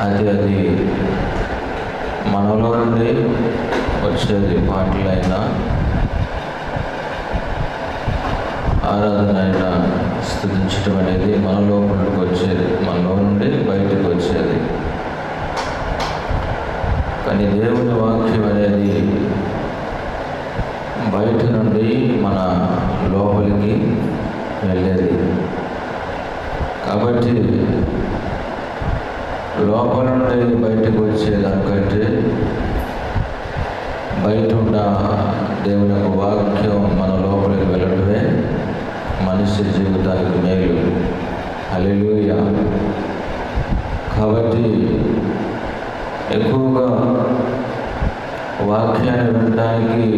అది మనలో నుండి వచ్చేది. పాటలైనా ఆరాధన అయినా స్తుతించడం అనేది మన లోపలికి వచ్చేది, మనలో నుండి బయటకు వచ్చేది. కానీ దేవుని వాక్యం అనేది బయట నుండి మన లోపలికి వెళ్ళేది. కాబట్టి లోపల నుండి బయటకు వచ్చేదానికంటే బయట ఉన్న దేవుని యొక్క వాక్యం మన లోపలికి వెళ్ళడమే మనిషి జీవితానికి మేలు. హల్లెలూయా. కాబట్టి ఎక్కువగా వాక్యాన్ని వినడానికి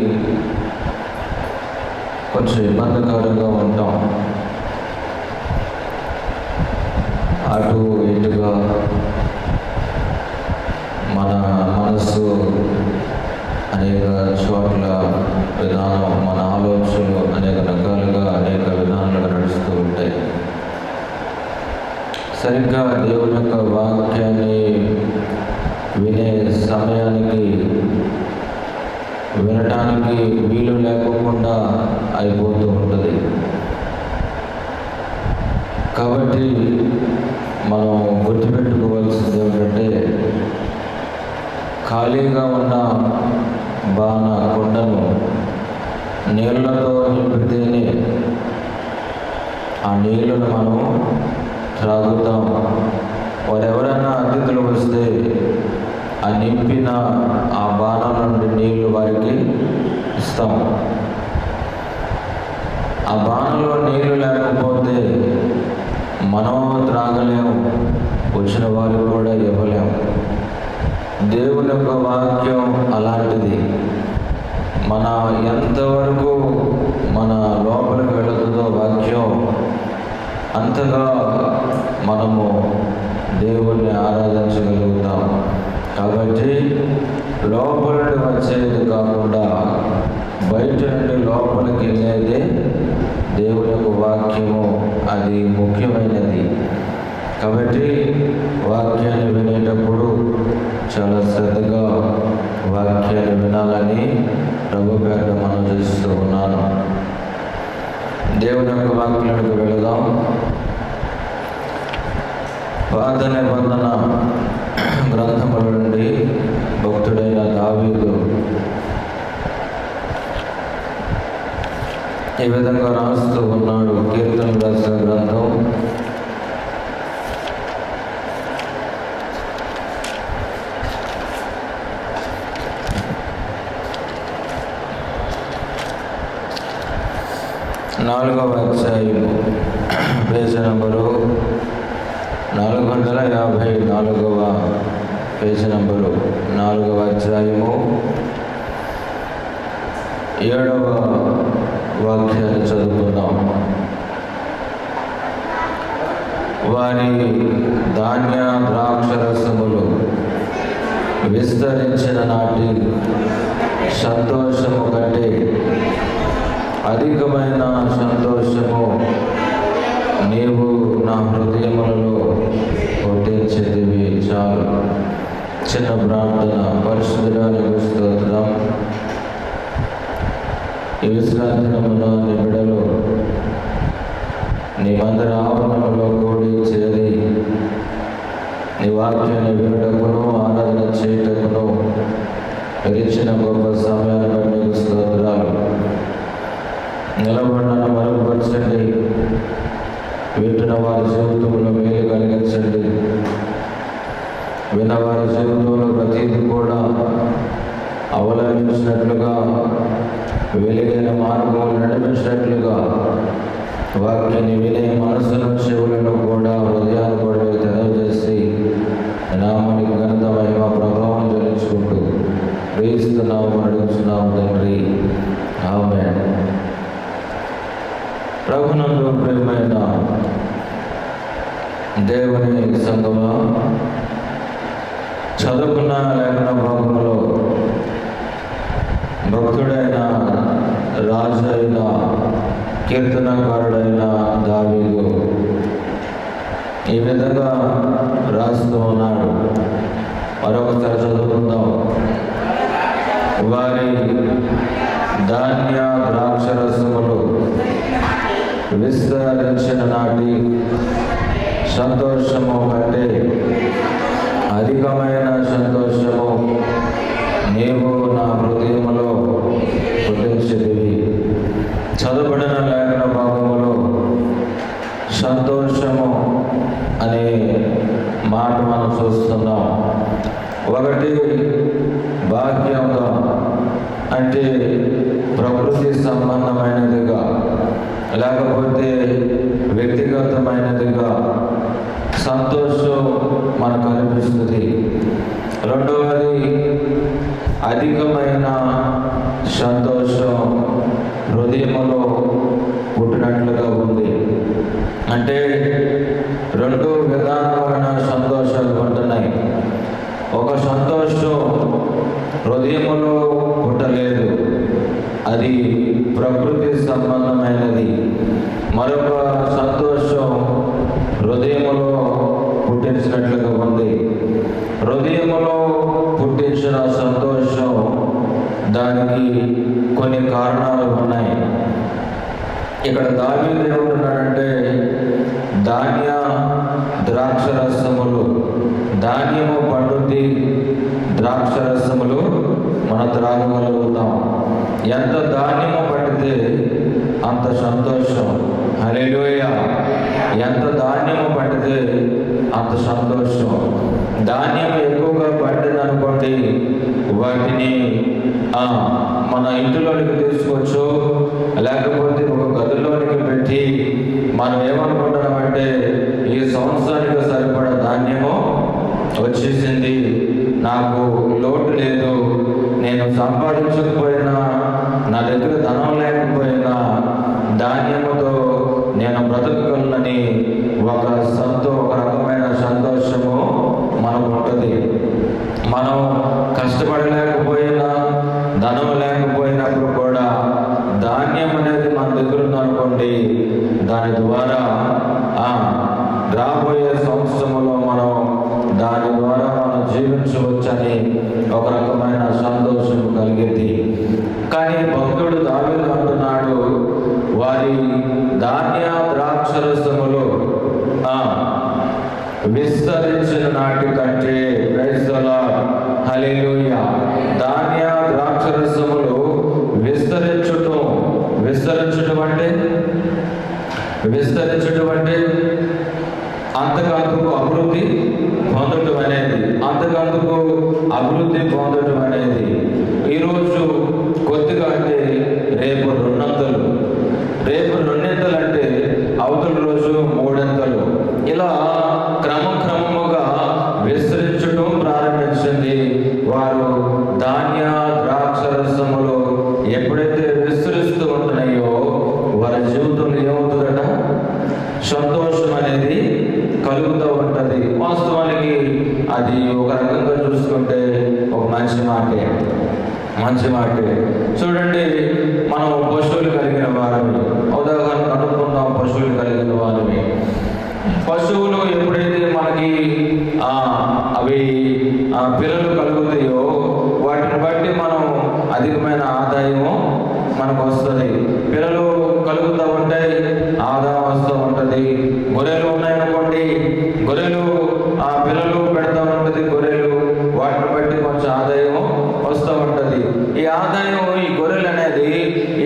కొంచెం ఇబ్బందికరంగా ఉంటాం. అటు ఇటుగా మన మనసు అనేక చోట్ల విధానం, మన ఆలోచనలు అనేక రకాలుగా అనేక విధానాలుగా నడుస్తూ ఉంటాయి. సరిగ్గా దేవుని యొక్క వాక్యాన్ని వినే సమయానికి వినటానికి వీలు లేకుండా అయిపోతూ ఉంటుంది. కాబట్టి మనం గుర్తుపెట్టుకోవాల్సింది ఏమిటంటే, ఖాళీగా ఉన్న బాణ కుండను నీళ్లతో నింపితేనే ఆ నీళ్లను మనం త్రాగుతాం. వారెవరైనా అతిథులు వస్తే ఆ నింపిన ఆ బాణం నుండి నీళ్లు వారికి ఇస్తాం. ఆ బాణంలో నీళ్లు లేకపోతే మనం త్రాగలేము, వచ్చిన వారు కూడా ఇవ్వలేము. దేవుని యొక్క వాక్యం అలాంటిది. మన ఎంతవరకు మన లోపలికి వెళుతుందో వాక్యం, అంతగా మనము దేవుణ్ణి ఆరాధించగలుగుతాం. కాబట్టి లోపల నుండి వచ్చేది కాకుండా బయట నుండి లోపలికి వెళ్ళేదే దేవుని యొక్క వాక్యము. అది ముఖ్యమైనది. కాబట్టి వాక్యాన్ని వినేటప్పుడు చాలా శ్రద్ధగా వాక్యాన్ని వినాలని ప్రభు పేరు మనం చేస్తూ ఉన్నాను. దేవుని యొక్క వాక్యానికి వెళదాం. పాత నిబంధన గ్రంథముల నుండి భక్తుడైన దావీదు ఈ విధంగా రాస్తూ ఉన్నాడు. కీర్తన రాసిన గ్రంథం 4వ అధ్యాయము, పేజీ నంబరు 454వ పేజీ నంబరు 4వ అధ్యాయము 7వ వాక్యాన్ని చదువుకుందాం. వారి ధాన్య ద్రాక్షరసములు విస్తరించిన నాటి సంతోషము కంటే అధికమైన సంతోషము నీవు నా హృదయములలో పుట్టించేదివి చాలు. చిన్న ప్రార్థన. పరిశుద్ధుడానికి స్తోత్రం. ఈ విశ్రాంతినములో నీ బిడ్డలు నీ మందిర ఆవరణలో కూడి చేరి నీ వాక్యాన్ని వినటకును ఆరాధన చేయటకును ఇచ్చిన గొప్ప సమయాన్ని బట్టి నీకు స్తోత్రాలు. నిలబడిన మరుగుపరచండి. వింటున్న వారి జీవితంలో మేలు కలిగించండి. విన్నవారి జీవితంలో ప్రతిదీ కూడా అవలంబించినట్లుగా, వెలుగైన మార్గం నడిపించినట్లుగా వాక్యాన్ని వినే మనసును, చెవులను కూడా, హృదయాన్ని కూడా తెలియజేసి నామానికి ఘనత, మహిమ, ప్రభావం చెల్లించుకుంటూ క్రీస్తున్నాము, నడుస్తున్నాము తండ్రి. ఆమేన్. ప్రభునందు ప్రియమైన దేవుని సంఘమా, చదువుకున్న లేఖన భాగంలో భక్తుడైన రాజు అయిన కీర్తనకారుడైన దావీదు ఈ విధంగా రాస్తూ ఉన్నాడు. విస్తరించిన నాటి సంతోషము కంటే అధికమైన సంతోషము నీవు నా హృదయములో పుట్టించితివి. చదువుబడిన లేఖన భాగములో సంతోషము అనే మాట మనం చూస్తున్నాం. ఒకటి బాహ్యంగా అంటే ప్రకృతి సంబంధమైనదిగా, లేకపోతే వ్యక్తిగతమైనదిగా సంతోషం మనకు అనిపిస్తుంది. రెండవది అధికమైన సంతోషం హృదయములో పుట్టినట్లుగా ఉంది. అంటే రెండు విధానమైన సంతోషాలు ఉంటున్నాయి. ఒక సంతోషం హృదయములో పుట్టలేదు, అది ప్రకృతి సంబంధమైనది. మరొక సంతోషం హృదయములో పుట్టించినట్లుగా ఉంది. హృదయములో పుట్టించిన సంతోషం దానికి కొన్ని కారణాలు ఉన్నాయి. ఇక్కడ దావీదు ఏమంటున్నాడంటే ధాన్య ద్రాక్షరసములు, ధాన్యము పండుద్ది, ద్రాక్షరసములు మనం త్రాగగలుగుతాం. ఎంత ధాన్యము పండితే అంత సంతోషం. హల్లెలూయా. ఎంత ధాన్యము పండితే అంత సంతోషం. ధాన్యం ఎక్కువగా పండిందనుకోండి, వాటిని మన ఇంటిలోనికి తీసుకొచ్చు, లేకపోతే ఒక గదిలోనికి పెట్టి మనం ఏమనుకుంటున్నామంటే ఈ సంవత్సరానికి సరిపడా ధాన్యము వచ్చేసింది, నాకు లోటు లేదు, నేను సంపాదించకపోయినా, నా దగ్గర ధనం లేకపోయినా ధాన్యముతో నేను బ్రతకగలనని ఒక రకమైన సంతోషము మనకు ఉంటుంది. మనం కష్టపడలేకపోయినా, ధనం లేకపోయినప్పుడు కూడా ధాన్యం అనేది మన దగ్గర ఉందనుకోండి, దాని ద్వారా రాబోయే సంవత్సరంలో మనం దాని ద్వారా మనం జీవించవచ్చని ఒక రకమైన సంతోషం కలిగింది. కానీ భక్తుడు దావీదు అంటున్నాడు, వారి ధాన్య ద్రాక్షరసములు విస్తరించిన నాటి కంటే, ప్రైజ్ ది లార్డ్, హల్లెలూయా, ధాన్య ద్రాక్షరసములు విస్తరించటం అంటే అంతకంతకు అభివృద్ధి పొందటం అనేది, ఈరోజు కొద్దిగా అంటే రేపు రెండింతలు అంటే అవతల రోజు మూడింతలు, ఇలా క్రమముగా విస్తరించడం ప్రారంభించింది. వారు ధాన్య ద్రాక్షరసములు ఎప్పుడైతే విస్తరిస్తూ ఉంటున్నాయో వారి జీవితంలో ఏమవుతుందట, సంతోషం అనేది కలుగుతూ ఉంటుంది. వాస్తవానికి అది ఒక రకంగా చూసుకుంటే ఒక మంచి మాటే. చూడండి, మనం పశువులు కలిగిన వారిని ఉదాహరణ అనుకున్నాం. పశువులు కలిగిన వారిని, పశువులు ఎప్పుడైతే మనకి అవి పిల్లలు కలుగుతాయో వాటిని బట్టి మనం అధికమైన ఆదాయము మనకు వస్తుంది. పిల్లలు కలుగుతూ ఉంటాయి, ఆదాయం వస్తూ ఉంటుంది. గొర్రెలు ఉన్నాయనుకోండి, గొర్రెలు పిల్లలు పెడతా ఉంటుంది, గొర్రెలు వాటిని బట్టి కొంచెం ఆదాయం వస్తూ ఉంటుంది. ఈ ఆదాయం, ఈ గొర్రెలు అనేది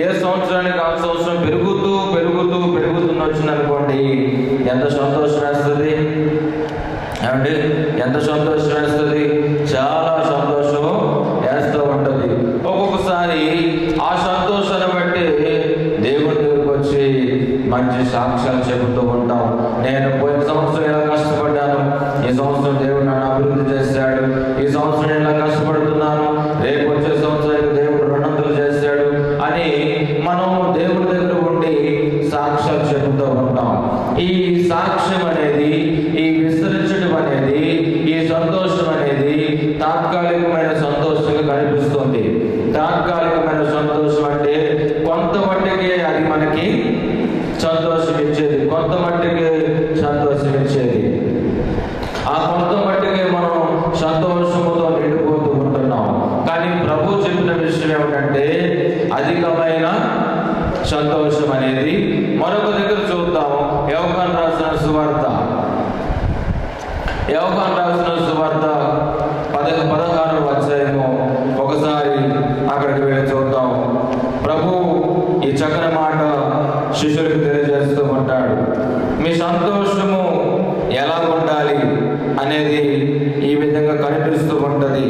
ఏ సంవత్సరానికి ఆ సంవత్సరం పెరుగుతుంది వచ్చిందనుకోండి, ఎంత సంతోషం వేస్తుంది ఏమండి, ఎంత సంతోషం వేస్తుంది, చాలా సంతోషం వేస్తూ ఉంటుంది. ఒక్కొక్కసారి ఆ సంతోషాన్ని బట్టి దేవుడి దగ్గరికి వచ్చి మంచి సాక్ష్యాలు చెబుతూ ఉంటాం. నేను పోయిన సంవత్సరం ఎలా కష్టపడ్డాను, ఈ సంవత్సరం దేవుడు నన్ను అభివృద్ధి చేశాడు, ఈ సంవత్సరం ఎలా కష్టపడుతున్నాను, రేపు వచ్చే సంవత్సరానికి దేవుడు రెండంతలు చేశాడు అని మనం దేవుడి దగ్గర ఉండి సాక్ష్యాలు చెబుతూ ఉంటాం. ఈ సాక్ష్యం అనేది, ఈ విస్తరించడం అనేది, ఈ సంతోషం అనేది తాత్కాలికమైన సంతోషంగా కనిపిస్తుంది. తాత్కాలికమైన సంతోషం అంటే కొంత మట్టికి అది మనకి సంతోషం ఇచ్చేది, కొంత మట్టికి సంతోషం ఇచ్చేది. ఆ కొంత మట్టికి మనం సంతోషముతో నిండిపోతూ ఉంటున్నాం. కానీ ప్రభు చెప్పిన విషయం ఏమిటంటే అధికమైన సంతోషం అనేది మరొక దగ్గర యోహాను రాసిన సువార్త 16వ అధ్యాయము ఒకసారి అక్కడికి వెళ్ళి చూద్దాం. ప్రభు ఈ చక్కని మాట శిష్యులకు తెలియజేస్తూ ఉంటాడు. మీ సంతోషము ఎలా ఉండాలి అనేది ఈ విధంగా కనిపిస్తూ ఉంటుంది.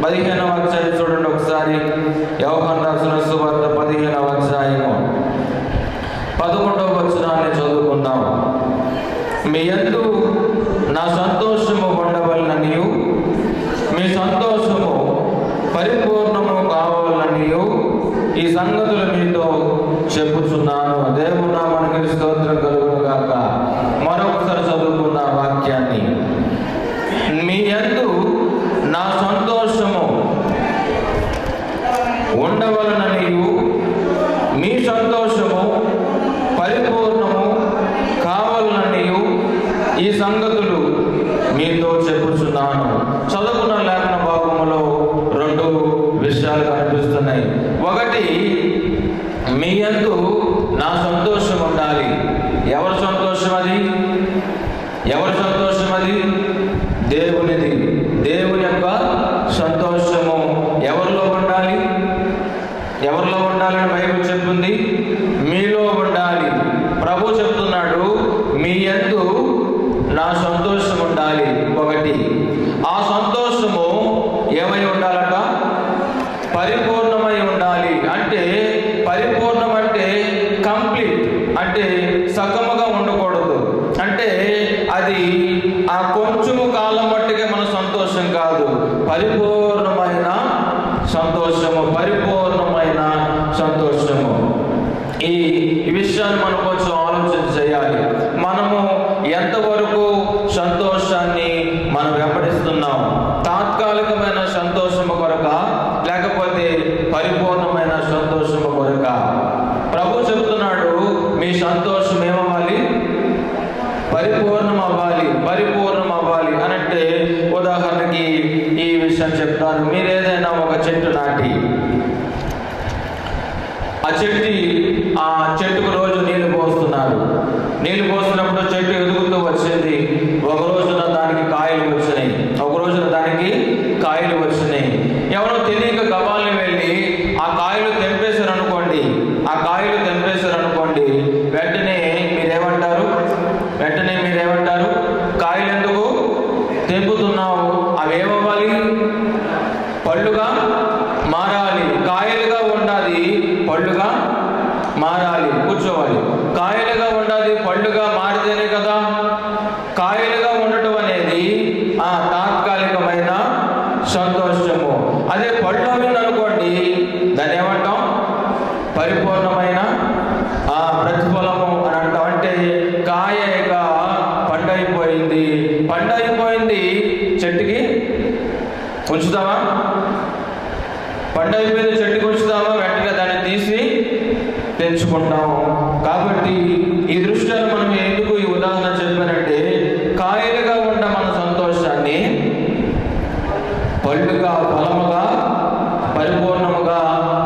15వ అధ్యాయం చూడండి ఒకసారి. యోహాను రాసిన సువార్త 15వ అధ్యాయము 11వ వచనాన్ని చదువుకుందాం. మీ యందు నా సంతోషము ఉండవలననియు మీ సంతోషము పరిపూర్ణము కావాలనియు ఈ సంగతులు మీతో చెప్పుచున్నాను. దేవుని నామానికి స్తోత్రం కలుగును గాక. మరొకసారి చదువుకున్న వాక్యాన్ని. మీ యందు నా సంతోషము ఉండవలననియు మీ సంతోషము పరిపూర్ణము కావాలనియు ఈ సంగతులు మీతో చెప్పుచున్నాను. చదువుకున్న లేఖన భాగములో 2 విషయాలు కనిపిస్తున్నాయి. ఒకటి, మీ యందు నా సంతోషం ఉండాలి. ఎవరి సంతోషం అది? ఎవరి సంతోషం అది? దేవునిది. దేవుని యొక్క సంతోషము ఎవరిలో ఉండాలి? ఎవరిలో ఉండాలని బైబిల్ చెప్తుంది? మీలో ఉండాలి. ప్రభు చెప్తున్నాడు, మీ యందు నా సంతోషం ఉండాలి. ఒకటి, ఆ సంతోషము ఏమై ఉండాలట? పరిపూర్ణమై ఉండాలి. అంటే పరిపూర్ణం అంటే కంప్లీట్, అంటే సగముగా ఉండకూడదు. అంటే అది ఆ కొంచెము కాలం మట్టుకే మన సంతోషం కాదు, పరిపూర్ణమైన సంతోషము, పరిపూర్ణమైన సంతోషము. ఈ విషయాన్ని మనం కొంచెం ఆలోచన చేయాలి. మనము ఎంతవరకు సంతోషాన్ని మనం వెంబడిస్తున్నాం? తాత్కాలికమైన సంతోషము కొరక, లేకపోతే పరిపూర్ణమైన సంతోషము కొరక? ప్రభు చెప్తున్నాడు, మీ సంతోషం ఏమవ్వాలి? పరిపూర్ణం అవ్వాలి. పరిపూర్ణం అవ్వాలి అనంటే, ఉదాహరణకి ఈ విషయం చెప్తాను. మీరు ఏదైనా ఒక చెట్టు నాటి, ఆ చెట్టుకు రోజు నీళ్లు పోస్తున్నారు. నీళ్లు పోస్తున్నప్పుడు చెట్టు ఎదుగుతూ వచ్చింది. ఒక రోజున దానికి కాయలు వచ్చినాయి, ఒక రోజున దానికి కాయలు వచ్చినాయి. ఎవరో తెలియక గబాల్ని వెళ్ళి ఆ కాయలు తెంపేశారు అనుకోండి. ఆ కాయలు తెంపేశారు అనుకోండి, వెంటనే మీరేమంటారు? కాయలు ఎందుకు తెంపుతున్నావు? అవేమవ్వాలి? పళ్ళుగా మారాలి. కాయలుగా ఉండాలి, పళ్ళుగా మారాలి. కూర్చోవాలి. కాయలుగా ఉండాలి, పళ్ళుగా మారితేనే కదా. కాయలుగా ఉండటం అనేది తాత్కాలికమైన సంతోషము. అదే పళ్ళు అయిందనుకోండి, దాన్ని ఏమంటాం? పరిపూర్ణమైన ప్రతిఫలము అని అంటాం. అంటే కాయక పండైపోయింది చెట్టుకి ఉంచుతావా? పండైపోయింది చెట్టుకి ఉంచుతావా? వెంటనే దాన్ని తీసి తెంచుకుంటాము. కాబట్టి ఈ దృష్టిని మనం ఎందుకు ఈ ఉదాహరణ చెప్పానంటే, కాయలుగా ఉన్న మన సంతోషాన్ని పళ్ళుగా, ఫలముగా, పరిపూర్ణముగా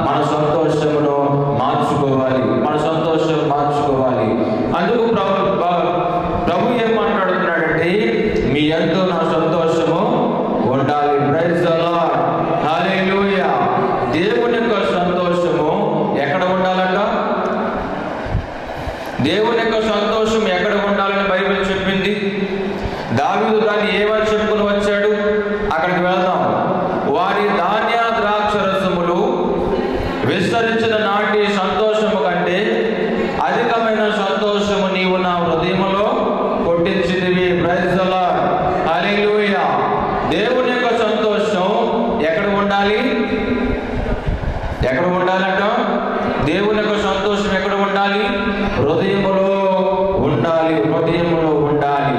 మన సంతోషమును మార్చుకోవాలి. మన సంతోషం మార్చుకోవాలి. అందుకు ప్రభు ఏం మాట్లాడుతున్నాడంటే, మీ యందు నా సంతోషము ఉండాలి. ప్రైజ్ ది లార్డ్, హల్లెలూయా. దేవుని యొక్క సంతోషము ఎక్కడ ఉండాలంట? దేవుని యొక్క సంతోషం ఎక్కడ ఉండాలని బైబిల్ చెప్పింది. దావీదు దాన్ని ఏమని చెప్పుకుని వచ్చాడు? అక్కడికి వెళ్దాం. వారి ధాన్య ద్రాక్ష రసములు విస్తరించిన నాటి సంతోషము కంటే అధికమైన సంతోషము నీవు నా హృదయములో కొట్టించితివి. ప్రైజ్ ది లార్డ్, హల్లెలూయా. దేవుని యొక్క సంతోషం ఎక్కడ ఉండాలి? ఎక్కడ ఉండాలంట? దేవుని యొక్క సంతోషం ఎక్కడ ఉండాలి? హృదయములో ఉండాలి. హృదయములో ఉండాలి.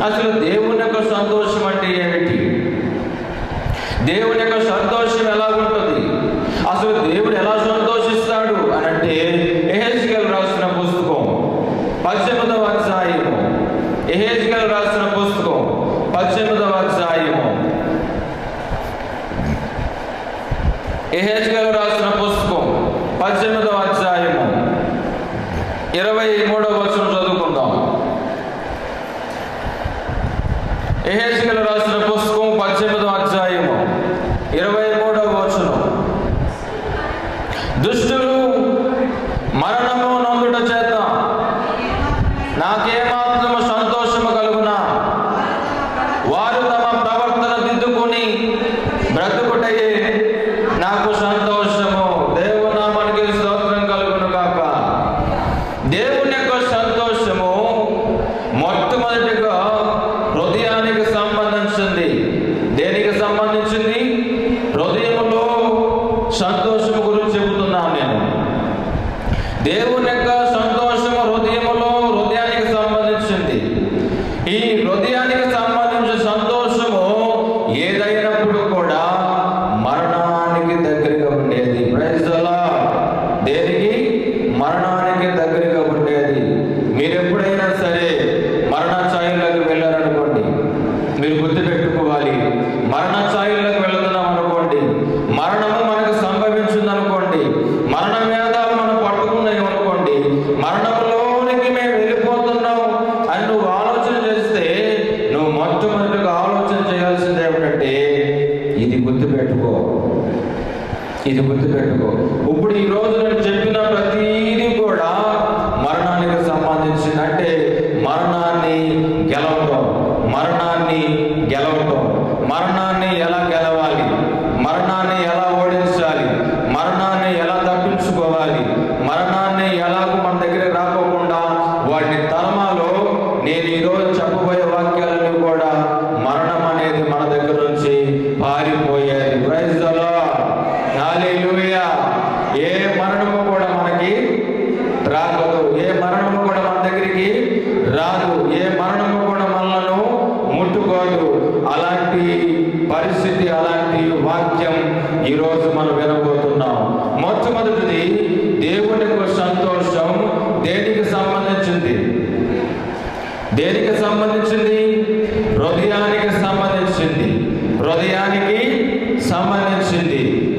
అసలు దేవుని యొక్క సంతోషం అంటే ఏమిటి? దేవుని యొక్క సంతోషం ఎలా ఉంటుంది? అసలు దేవుడు ఎలా సంతోషిస్తాడు అని అంటే, యెహెజ్కేలు రాసిన పుస్తకం 18వ అధ్యాయము. యెహెజ్కేలు రాసిన పుస్తకం 18వ అధ్యాయము. యెహెజ్కేలు రాసిన పుస్తకం 18వ అధ్యాయము 23వ వచనం చదువుకుందాం. యెహెజ్కేలు రాసిన పుస్తకం 18వ అధ్యాయము 23వ వచనం. దుష్టులు మరణము నొందుట చేత నాకేమాత్రము సంతోషము కలుగునా, వారు తమ ప్రవర్తన దిద్దుకొని బ్రతుకుటయే నాకు సంతోషము. దేవుని నామానికి స్తోత్రం కలుగును గాక. దేవుని యొక్క సంతోషము మొట్టమొదటిగా హృదయానికి సంబంధించింది. దేనికి సంబంధించింది? హృదయంలో సంతోషము గురించి చెబుతున్నాను నేను. దేవుని యొక్క సంతోషము హృదయానికి సంబంధించింది. ఈ హృదయానికి సంబంధించిన సంతోషము ఏదైనప్పుడు కూడా మరణానికి దగ్గరగా ఉండేది. Praise the Lord. దేనికి? మరణానికి దగ్గరగా ఉండేది. మీరు ఎప్పుడైనా సరే మరణ ఛాయల్లోకి వెళ్ళారనుకోండి, మీరు గుర్తుపెట్టుకోవాలి. మరణ ఛాయల్లోకి వెళుతున్నాం అనుకోండి, మరణము మనకు సంభవించింది అనుకోండి, మరణ వేదాలు మనం పట్టుకున్నాయి అనుకోండి, మరణంలోనికి మేము వెళ్ళిపోతున్నాం అని నువ్వు ఆలోచన చేస్తే నువ్వు మొట్టమొదటిగా ఆలోచన చేయాల్సింది ఏమిటంటే ఇది గుర్తుపెట్టుకో. ఇప్పుడు ఈ రోజు నేను చెప్పిన ప్రతిదీ కూడా మరణానికి సంబంధించింది. అంటే మరణాన్ని గెలవటం, మరణాన్ని ఎలా గెలవాలి, మరణాన్ని ఎలా ఓడించాలి, మరణాన్ని ఎలా తప్పించుకోవాలి, మరణాన్ని ఎలాగో మన దగ్గర రాకోకుండా వాటిని తరమాలో నేను ఈరోజు చెప్పబోయే వాక్యాలను కూడా మరణం అనేది మన దగ్గర నుంచి పారిపోయేది. Praise the lord. హల్లెలూయా. ఏ మరణము కూడా మనకి రాకూడదు, ఏ మరణము కూడా మన దగ్గరికి రాదు, ఏ మరణము కూడా మనలను ముట్టుకోదు. అలాంటి పరిస్థితి, అలాంటి వాక్యం ఈరోజు మనం వినబోతున్నాం. మొట్టమొదటిది దేవుని యొక్క సంతోషం దేనికి సంబంధించింది? హృదయానికి సంబంధించింది.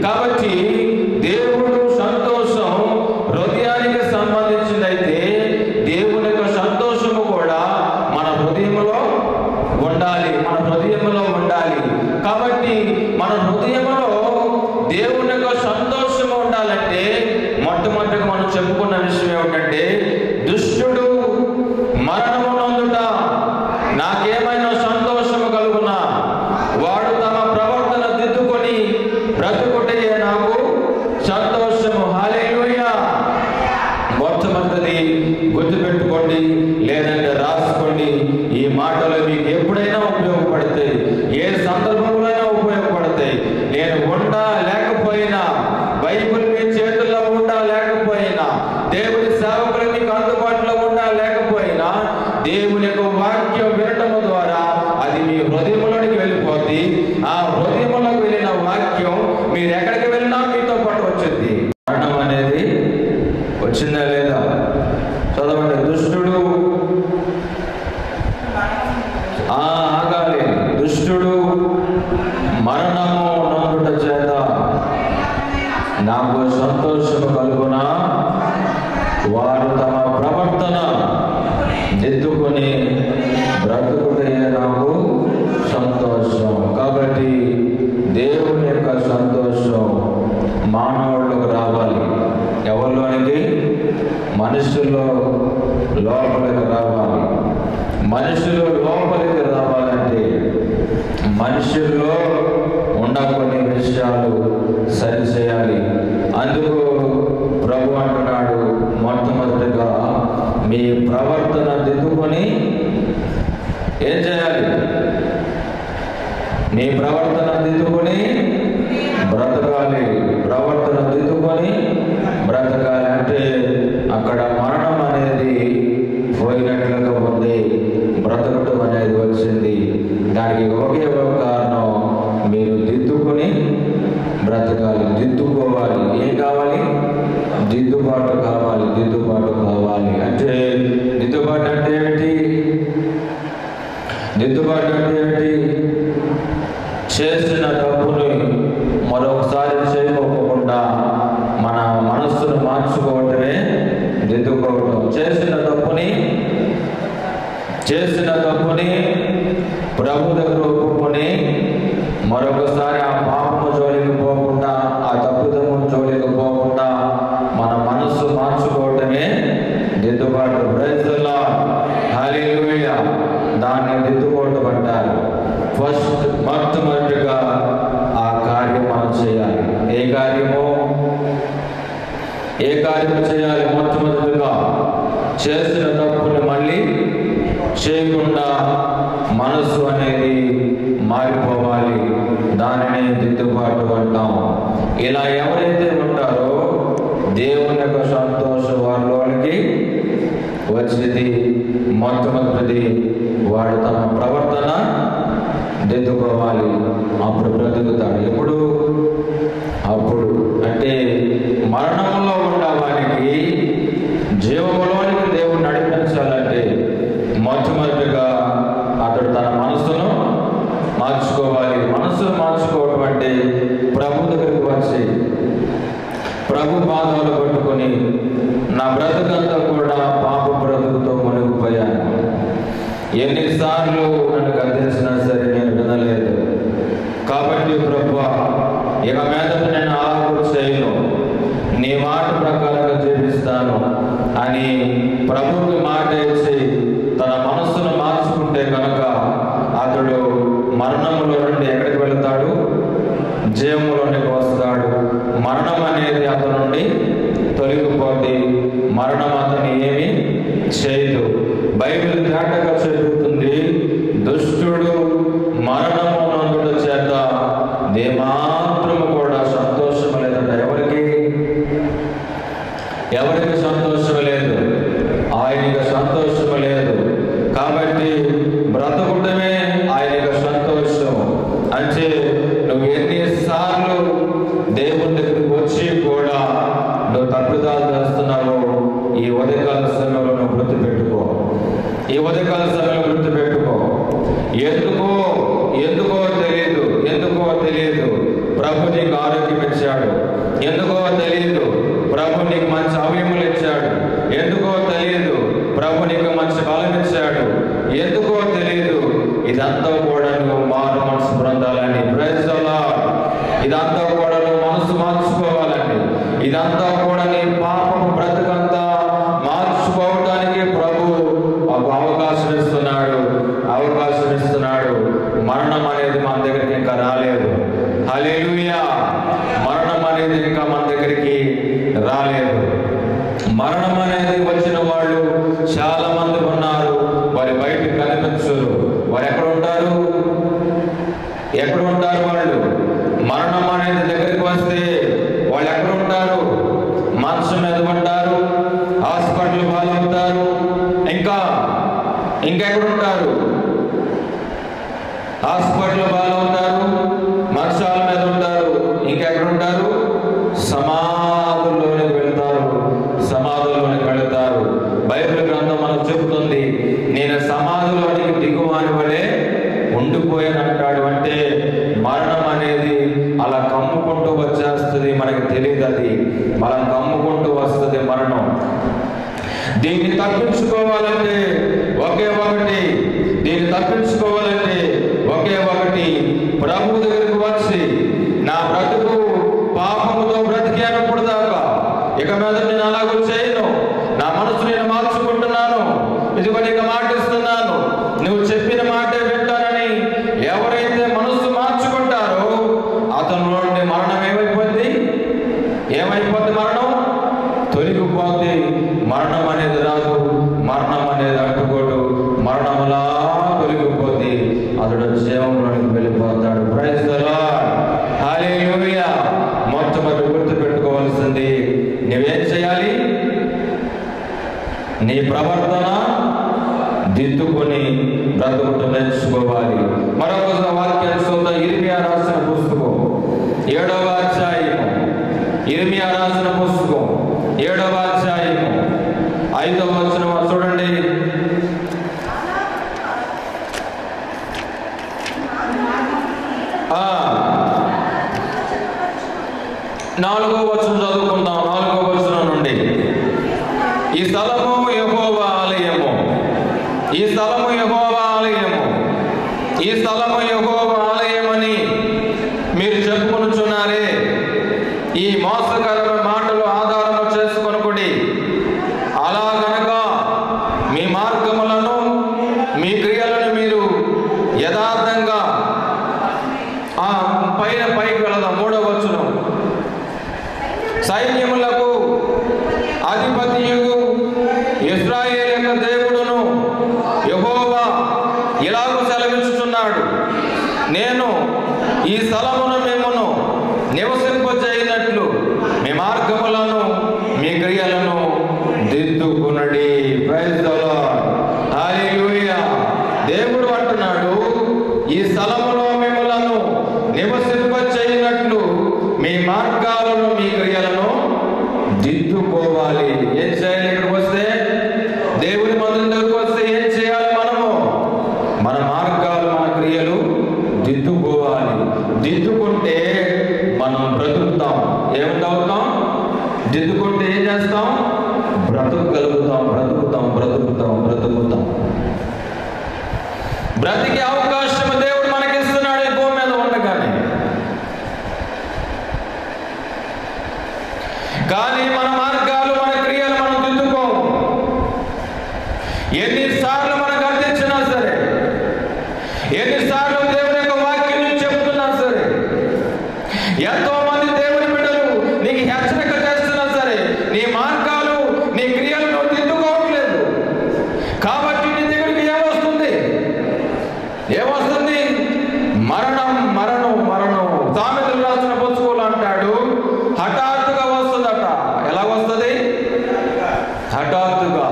కాబట్టి దేవుడు సంతోషం హృదయానికి సంబంధించింది. అయితే దేవుని యొక్క సంతోషము కూడా మన హృదయంలో ఉండాలి. కాబట్టి మన హృదయంలో దేవుని యొక్క సంతోషము ఉండాలంటే మొట్టమొదటిగా మనం చెప్పుకున్న విషయం ఏమిటంటే దుష్టుడు మరణము నొందుట నాకేమైనా సంతోషము కలుగునా, వాడు తమ ప్రవర్తన దిద్దుకొని బ్రతుకుటయే నాకు సంతోషము. హల్లెలూయా. మొట్టమొదటిది గుర్తుపెట్టుకోండి, లేదంటే రాసుకోండి. ఈ మాటలు మీకు ఎప్పుడైనా ఉపయోగపడతాయి, ఏ సందర్భంలో అయినా ఉపయోగపడతాయి. నేను ఉండా లేకపోయినా, బైబిల్ మీ చేతుల్లో ఉండా లేకపోయినా, దేవుడి సేవకులు మీకు అందుబాటులో ఉండా లేకపోయినా, దేవుని యొక్క వాక్యం వినటం ద్వారా అది మీ హృదయంలోనికి వెళ్ళిపోద్ది. ఆ హృదయంలోకి వెళ్ళిన వాక్యం మీరు ఎక్కడికి వెళ్ళినా మీతో పాటు వచ్చింది. మరణం అనేది వచ్చిందా లేదా? చదవండి. దుష్టుడు ఆగాలి. దుష్టుడు మరణము నొందుట చేత నాకు సంతోషము కలుగునా, వారు తమ ప్రవర్తన దిద్దుకొని బ్రతుకుటయే నాకు సంతోషం. కాబట్టి దేవుని యొక్క సంతోషం మానవులకు రావాలి. ఎవరిలోనికి? మనుషుల్లో లోపలికి రావాలి. మనుషులు లోపలికి రావాలంటే మనుషుల్లో ఉన్న కొన్ని విషయాలు సరిచేయాలి. అందుకు ప్రభు అంటున్నాడు, మొట్టమొదటిగా మీ ప్రవర్తన దిద్దుకొని ఏం చేయాలి? మీ ప్రవర్తన దిద్దుకొని బ్రతకాలి. ప్రవర్తన దిద్దుకొని బ్రతకాలి అంటే అక్కడ మరణం అనేది పోయినట్లుగా ఉంది, బ్రతకటం అనేది వచ్చింది. దానికి ఒకే ఒక కారణం, మీరు దిద్దుకొని బ్రతకాలి, దిద్దుకోవాలి. ఏం కావాలి? దిద్దుబాటు కావాలి. అంటే దిద్దుబాటు అంటే ఏమిటి? చేసిన తప్పుని మరొకసారి చేయకోకుండా మన మనస్సును మార్చుకోవటమే దిద్దుకోవటం. చేసిన తప్పుని ప్రభు దగ్గర ఒప్పుకొని మరొకసారి ఆ పాపము జోలికి పోకుండా, ఆ తప్పుదము జోలికి పోకుండా మన మనస్సు మార్చుకోవటమే దిద్దుబాటు. ప్రైజ్ ది లార్డ్, హల్లెలూయా. దాన్ని దిద్దుకోవటం అంటారు. మొట్టమొదటిగా ఆ కార్యం మనం చేయాలి. ఏ కార్యము చేయాలి? మొట్టమొదటిగా చేసిన తప్పుని మళ్ళీ చేయకుండా మనసు అనేది మారిపోవాలి. దానిని దిద్దుబాటు అంటాం. ఇలా ఎవరైతే ఉంటారో దేవుని యొక్క సంతోషం వారిలోనికి వచ్చింది. మొట్టమొదటిది వాడు తన ప్రవర్తన దిద్దుకోవాలి. అప్పుడు బ్రతుకుతాడు. ఎప్పుడు? అప్పుడు అంటే మరణంలో ఉన్న వానికి జీవములోనికి దేవుడు నడిపించాలంటే మొట్టమొదటిగా అతడు తన మనసును మార్చుకోవాలి. మనసును మార్చుకోవడం అంటే ప్రభు దగ్గరికి వచ్చి ప్రభు పాదాలు పట్టుకొని, నా బ్రతుకంతా కూడా పాప బ్రతుకుతో మునిగిపోయాను, ఎన్నిసార్లు నన్ను గద్దించినా సరే నేను వినలేదు, కాబట్టి ప్రభువా ఇక మీదట నేను అలాగూ చేయను, నీ మాట ప్రకారంగా జీవిస్తాను అని ప్రభువుకి మాట ఇచ్చి తన మనస్సును మార్చుకుంటే కనుక అతడు మరణములో నుండి ఎక్కడికి వెళతాడు? జీవములోనికి వస్తాడు. మరణం అనేది అతని నుండి తొలగిపోతే మరణం అతన్ని ఏమీ చేయదు. బైబిల్ తేటగా చెబుతుంది, దుష్టుడు మరణము నందుట చేత ఏమాత్రము కూడా సంతోషం లేదంట. ఎవరికి సంతోషం లేదు? ఆయనకి సంతోషం లేదు. కాబట్టి బ్రతకడమే ఆయనకి సంతోషం. అంటే నువ్వు ఎన్నిసార్లు దేవుని దగ్గరికి వచ్చి కూడా నువ్వు తప్పిదాలు చేస్తున్నావో ఈ ఉదయకాల సమయంలో నువ్వు గుర్తుపెట్టుకో. ఈ ఉదయకాల సమయంలో గుర్తుపెట్టుకో. ఎందుకో తెలియదు ప్రభు నీకు ఆరోగ్యం ఇచ్చాడు. ఎందుకో తెలియదు ప్రభు నీకు మంచి అవయములు ఇచ్చాడు. ఎందుకో తెలియదు ప్రభు నీకు మంచి బలం ఇచ్చాడు. ఎందుకో తెలియదు. ఇదంతా కూడా నువ్వు మారు మనసు పొందాలని, ప్రైజ్ ది లార్డ్, ఇదంతా కూడా నువ్వు మనసు మార్చుకోవాలండి. ఇదంతా కూడా నీ పాపం బ్రతుకంతా మార్చుకోవడానికి ప్రభు ఒక అవకాశం ఇస్తున్నాడు. మరణం అనేది మన దగ్గరికి ఇంకా రాలేదు. హల్లెలూయా. మరణం అనేది ఇంకా మన దగ్గరికి రాలేదు. మరణం అనేది వచ్చిన వాళ్ళు చాలా మంది ఉన్నారు. వారి బయటకు కనిపించరు. వారు ఎక్కడ ఉంటారు? వాళ్ళు మరణం అనేది దగ్గరికి వస్తే వాళ్ళు ఎక్కడ ఉంటారు? మనసు మీద ఉంటారు, హాస్పిటల్ పాలవుతారు, ఇంకెక్కడ ఉంటారు? హాస్పిటల్ పాలవుతారు, మంచాల మీద ఉంటారు, ఇంకెక్కడ ఉంటారు? సమాధుల్లోనికి వెళతారు. బైబిల్ గ్రంథం మనకు చెబుతుంది, నేను సమాధిలోనికి దిగువాని వలె ఉండిపోయానంటాడు. అంటే మరణం అనేది అలా కమ్ముకుంటూ వచ్చేస్తుంది. మనకి తెలియదు, అది మనం కమ్ముకుంటూ వస్తుంది మరణం. దీన్ని తప్పించుకోవాలంటే ఒకే ఒకటి ప్రభు దగ్గరికి వచ్చి, నా బ్రతుకు పాపముతో బ్రతికేనప్పుడు దాకా ఇక మీద నేను అలాగూ చేయను, నా మనసు నేను మార్చుకుంటున్నాను, ఇదిగో నీకు మాట ఇస్తున్నాను, నువ్వు చెప్పిన మాటే వింటానని ఎవరైతే మనసు మార్చుకుంటారో అతని నుండి మరణం ఏమైపోద్ది? మరణం తొలగిపోతే మరణం అనేది రాదు, మరణం అనేది అంటుకోడు. మరణములా తొలగిపోతే అతడు జీవంలోనికి వెళ్ళిపోతాడు. ప్రైజ్ ది లార్డ్, హల్లెలూయా. మొట్టమొదటి గుర్తు పెట్టుకోవాల్సింది, నువ్వేం చేయాలి? నీ ప్రవర్తన దిద్దుకొని బ్రతుకుతూ నేర్చుకోవాలి. మరొక వాక్యం చూద్దాం. ఇర్మియా రాసిన పుస్తకం 7వ అధ్యాయము. ఇర్మియా రాసిన పుస్తకం 7వ అధ్యాయము 5వ వచనం చూడండి. నాలుగో వచనం చదువుకుందాం. 4వ వచనం నుండి, ఈ స్థలము యెహోవా ఆలయము, ఈ స్థలము స్థలము యెహోవా ఆలయమని మీరు చెప్పుకొనుచున్నారే. ఈ మోసకరమైన మాటలు ఆధారము చేసుకొనుకుడి. అలా గనక మీ మార్గములను మీ క్రియలను మీరు యథార్థంగా పైకి వెళదాం. 3వ వచనం. సైన్యములకు అధిపతియు ఇశ్రాయేలు యొక్క దేవుడును యెహోవా ఇలాగూ సెలవించుచున్నాడు, నేను ఈ స్థలమును మిమ్మును నివసింపజేయనట్లు మీ మార్గములను మీ క్రియలను దిద్దుకునడి. Praise the lord. హల్లెలూయా. దేవుడు అంటున్నాడు, ఈ స్థలములో మిమ్మలను నివసింపజేయనట్లు మీ మార్గాలను మీ క్రియలను దిద్దుకోవాలి. ఏం చేయాలి? ఇక్కడికి వస్తే, దేవుని మందిరం దగ్గరికి వస్తే ఏం చేయాలి? మనము మన మార్గాలు మన క్రియలు దిద్దుకోవాలి. దిద్దుకుంటే మనం బ్రతుకుతాం. ఏమిటవుతాం? దిద్దుకుంటే ఏం చేస్తాం? బ్రతుకగలుగుతాం. బ్రతుకుతాం. బ్రతికే అవకాశం దేవుడు మనకి ఇస్తున్నాడు ఈ భూమి మీద ఉండగానే. కానీ మన మార్గాలు మన క్రియలు మనం దిద్దుకోము. ఎన్నిసార్లు మనకు అర్థించినా సరే, ఎన్నిసార్లు దేవుని యొక్క వాక్యం చెబుతున్నా సరే, ఎంతో మంది దేవుని బిడ్డలు నీకు హెచ్చరిక చేస్తున్నా సరే, నీ మార్గాలు నీ క్రియలు నువ్వు దిద్దుకోవట్లేదు. కాబట్టి నీ దగ్గరికి ఏమొస్తుంది? మరణం. సామెతలు రాసిన పుస్తకంలో అంటాడు, హఠాత్తుగా వస్తుందట. ఎలా వస్తుంది? హఠాత్తుగా.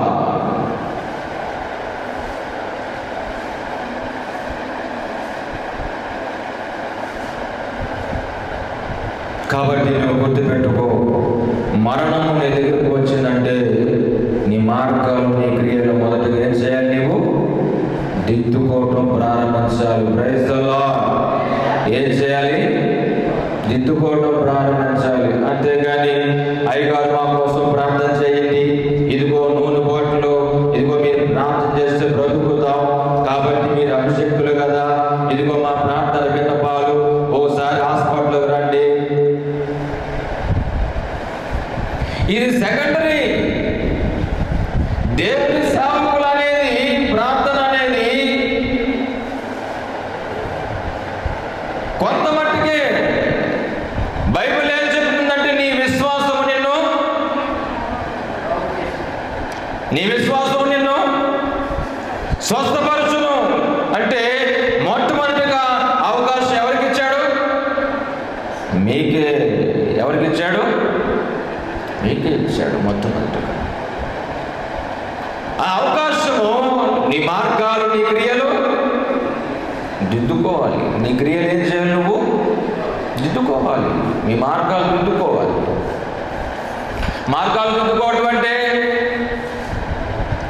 కాబట్టి నువ్వు గుర్తుపెట్టుకో, మరణము నీ దగ్గరికి వచ్చిందంటే నీ మార్గాలు నీ క్రియలు మొదటగా ఏం చేయాలి? నీవు దిద్దుకోవటం ప్రారంభించాలి. Praise the Lord. ఏం చేయాలి? దిద్దుకోవటం ప్రారంభించాలి. అంతేగాని అయ్యగారు మా కోసం ప్రార్థన చేయండి, ఇదిగో నూనె బాటిల్, ఇదిగో మీరు ప్రార్థన చేస్తే బ్రతుకుతాం, కాబట్టి మీరు అభిషక్తులు కదా, ఇదిగో మా ప్రార్థన విన్నపాలు, ఓసారి హాస్పిటల్కి రండి. ఇది సెకండరీ. దేవుని సేవకులు అనేది, ప్రార్థన అనేది కొంత మట్టుకే. బైబిల్ ఏం చెప్తుందంటే, నీ విశ్వాసం నిన్ను స్వస్థపరచును అంటే మొట్టమొదటిగా అవకాశం ఎవరికి ఇచ్చాడు? మీకే. ఎవరికి ఇచ్చాడు? మీకే ఇచ్చాడు మొట్టమొదటిగా. ఆ అవకాశము నీ మార్గాలు నీ క్రియలు దిద్దుకోవాలి. నీ క్రియలు ఏం చేయాలి? నువ్వు దిద్దుకోవాలి. మీ మార్గాలు దిద్దుకోవాలి. మార్గాలు దిద్దుకోవడం అంటే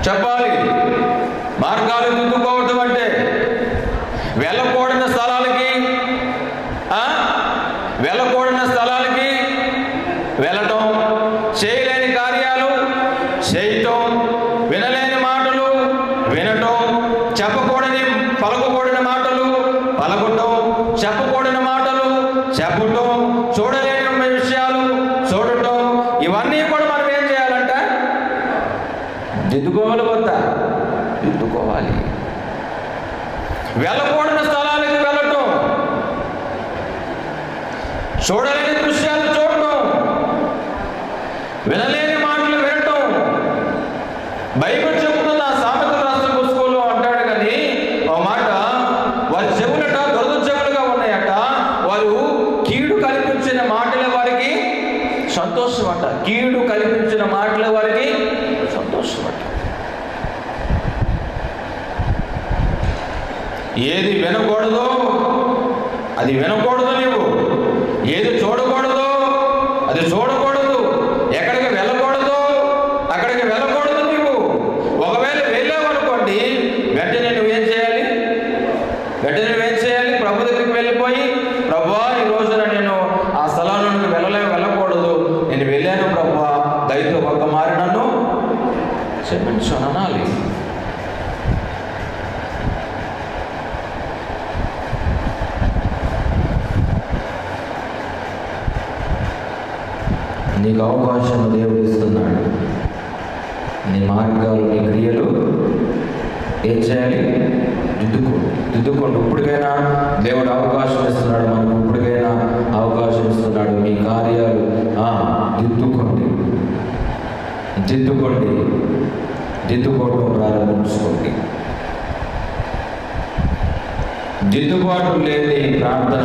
చెప్పాలి. మార్గాలు దిద్దుకోవడం అంటే వెళ్ళకూడని స్థలాలకి వెళ్ళటం, చేయలేని కార్యాలు చేయటం, వినలేని మాటలు వినటం, పలకకూడని మాటలు పలకటం, చెప్పకూడని మాటలు చెప్పటం, చూడలేని విషయాలు చూడటం, ఇవన్నీ కూడా మనం ఏం చేయాలంట? దిద్దుకోవాలి. వద్దా? దిద్దుకోవాలి. వెళ్ళకూడని స్థలాలకు వెళ్ళటం, చూడలేని దృశ్యాలు చూడటం, వినలేని మాటలు వినటం. బైబిల్ చెబుతున్న సామెతలు రాసిన పుస్తకంలో అంటాడు కానీ ఒక మాట, వారి చెవులట దురద చెవులుగా ఉన్నాయట, వారు కీడు కల్పించిన మాటల వారికి సంతోషం అంట. కీడు కల్పించిన మాటల వారికి సంతోషం అంట. ఏది వినకూడదో అది వినకూడదు. నీవు ఏది చూడకూడదో అది చూడకూడదు. ఎక్కడికి వెళ్ళకూడదో అక్కడికి వెళ్ళకూడదు. నీవు ఒకవేళ వెళ్ళావనుకోండి, వెంటనే నువ్వేం చేయాలి? ప్రభు దగ్గరికి వెళ్ళిపోయి, ప్రభువా ఈ రోజున నేను ఆ స్థలానికి వెళ్ళకూడదు, నేను వెళ్ళాను ప్రభువా, దయతో ఒక్క మారి నన్ను క్షమించు అనాలి. నీకు అవకాశం దేవుడు ఇస్తున్నాడు. నీ మార్గాలు, నీ క్రియలు ఏం చేయాలి? దిద్దుకోండి. ఇప్పటికైనా దేవుడు అవకాశం ఇస్తున్నాడు, మనకు ఇప్పటికైనా అవకాశం ఇస్తున్నాడు. మీ కార్యాలు దిద్దుకోవడం ప్రారంభించుకోండి. దిద్దుబాటు లేని ప్రార్థన,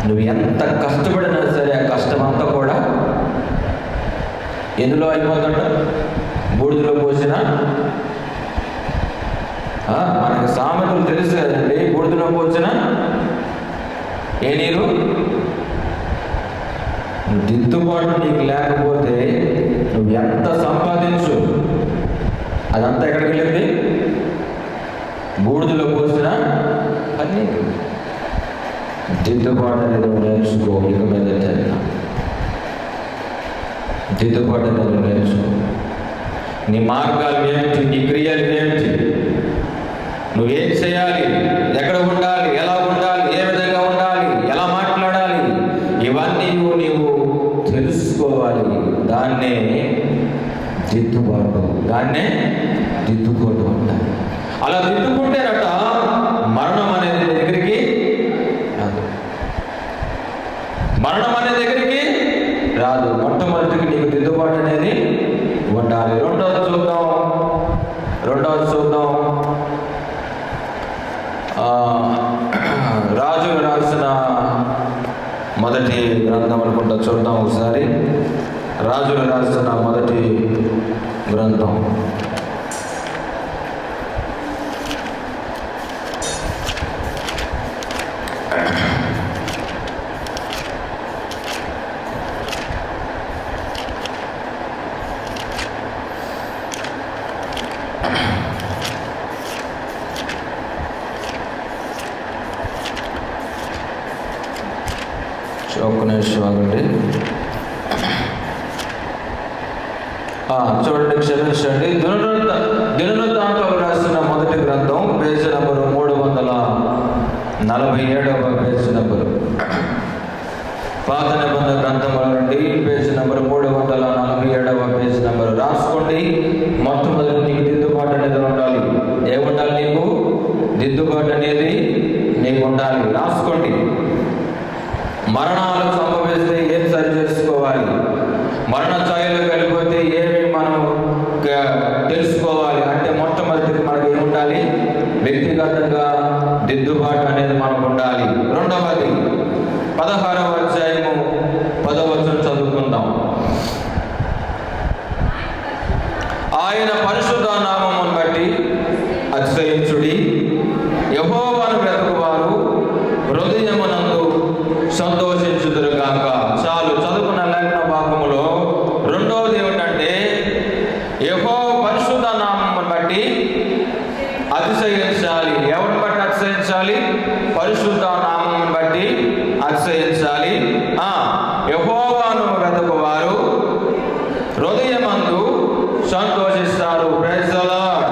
నువ్వు ఎంత కష్టపడినా సరే ఆ కష్టం అంతా కూడా ఎందులో అయిపోతుంట? బూడిదలో పోసిన. మనకి సామెతలు తెలుసు కదండి, బూడిదలో పోసిన ఏ నీరు. దిద్దుబాటు నీకు లేకపోతే నువ్వు ఎంత సంపాదించు, అదంతా ఎక్కడికి వెళ్ళింది? బూడిదలో పోసిన అది. దిద్దుబాటు అనేది నేర్చుకో. ఇక మీద దిద్దుబాటు అనేది నేర్చుకో. నీ మార్గాలు ఏమిటి? నీ క్రియలు ఏమిటి? నువ్వేం చేయాలి? ఎక్కడ ఉండాలి? ఎలా ఉండాలి? ఏ విధంగా ఉండాలి? ఎలా మాట్లాడాలి? ఇవన్నీ నీవు తెలుసుకోవాలి. దాన్నే దిద్దుబాటు, దాన్నే దిద్దుకోవడం అంటారు. అలా దిద్దుకుంటేనట మరణం అనేది దగ్గరికి రాదు. మరణం అనే దగ్గరికి రాదు. మొట్టమొదటికి నీకు దిద్దుబాటు అనేది ఉండాలి. రెండవది చూద్దాం. రాజులు రాసిన మొదటి గ్రంథం అనుకుంటా, చూద్దాం ఒకసారి. రాజులు రాసిన మొదటి గ్రంథం ఒక్క నిమిషం ఆగండి. చూడండి, క్షమించండి. దినవృత్తాంతాలు రాసిన మొదటి గ్రంథం, పేజీ నంబరు 347వ పేజీ నంబరు. పాత నిబంధన గ్రంథముల నుండి పేజీ నంబరు 347వ పేజీ నంబరు రాసుకోండి. మొట్టమొదటి నీకు దిద్దుబాటు అనేది ఉండాలి. ఏముండాలి? నీకు దిద్దుబాటు అనేది నీకు ఉండాలి. రాసుకోండి. మరణాలు సంభవిస్తే ఏం సరి చేసుకోవాలి? మరణ ఛాయలకు వెళ్ళిపోతే ఏమి మనం తెలుసుకోవాలి అంటే మొట్టమొదటికి మనకి ఏముండాలి? వ్యక్తిగతంగా దిద్దుబాటు అనేది మనకు ఉండాలి. రెండవది 16వ అధ్యాయము 10వ వచనం చదువుకుందాం. ఆయన పరిశుద్ధ నామమును బట్టి అతిశయించుడి, యెహోవాను వెతుకువారు హృదయమునందు సంతోషించుదురుగాక. చాలు, చదువుకున్న లేఖన భాగములో రెండవది ఏమిటంటే యెహోవా పరిశుద్ధ నామమును బట్టి అతిశయించాలి. ఎవరిని బట్టి అతిశయించాలి? పరిశుద్ధ నామమును బట్టి అతిశయించాలి. యెహోవాను వెతుకువారు హృదయమందు సంతోషిస్తారు. Praise the Lord.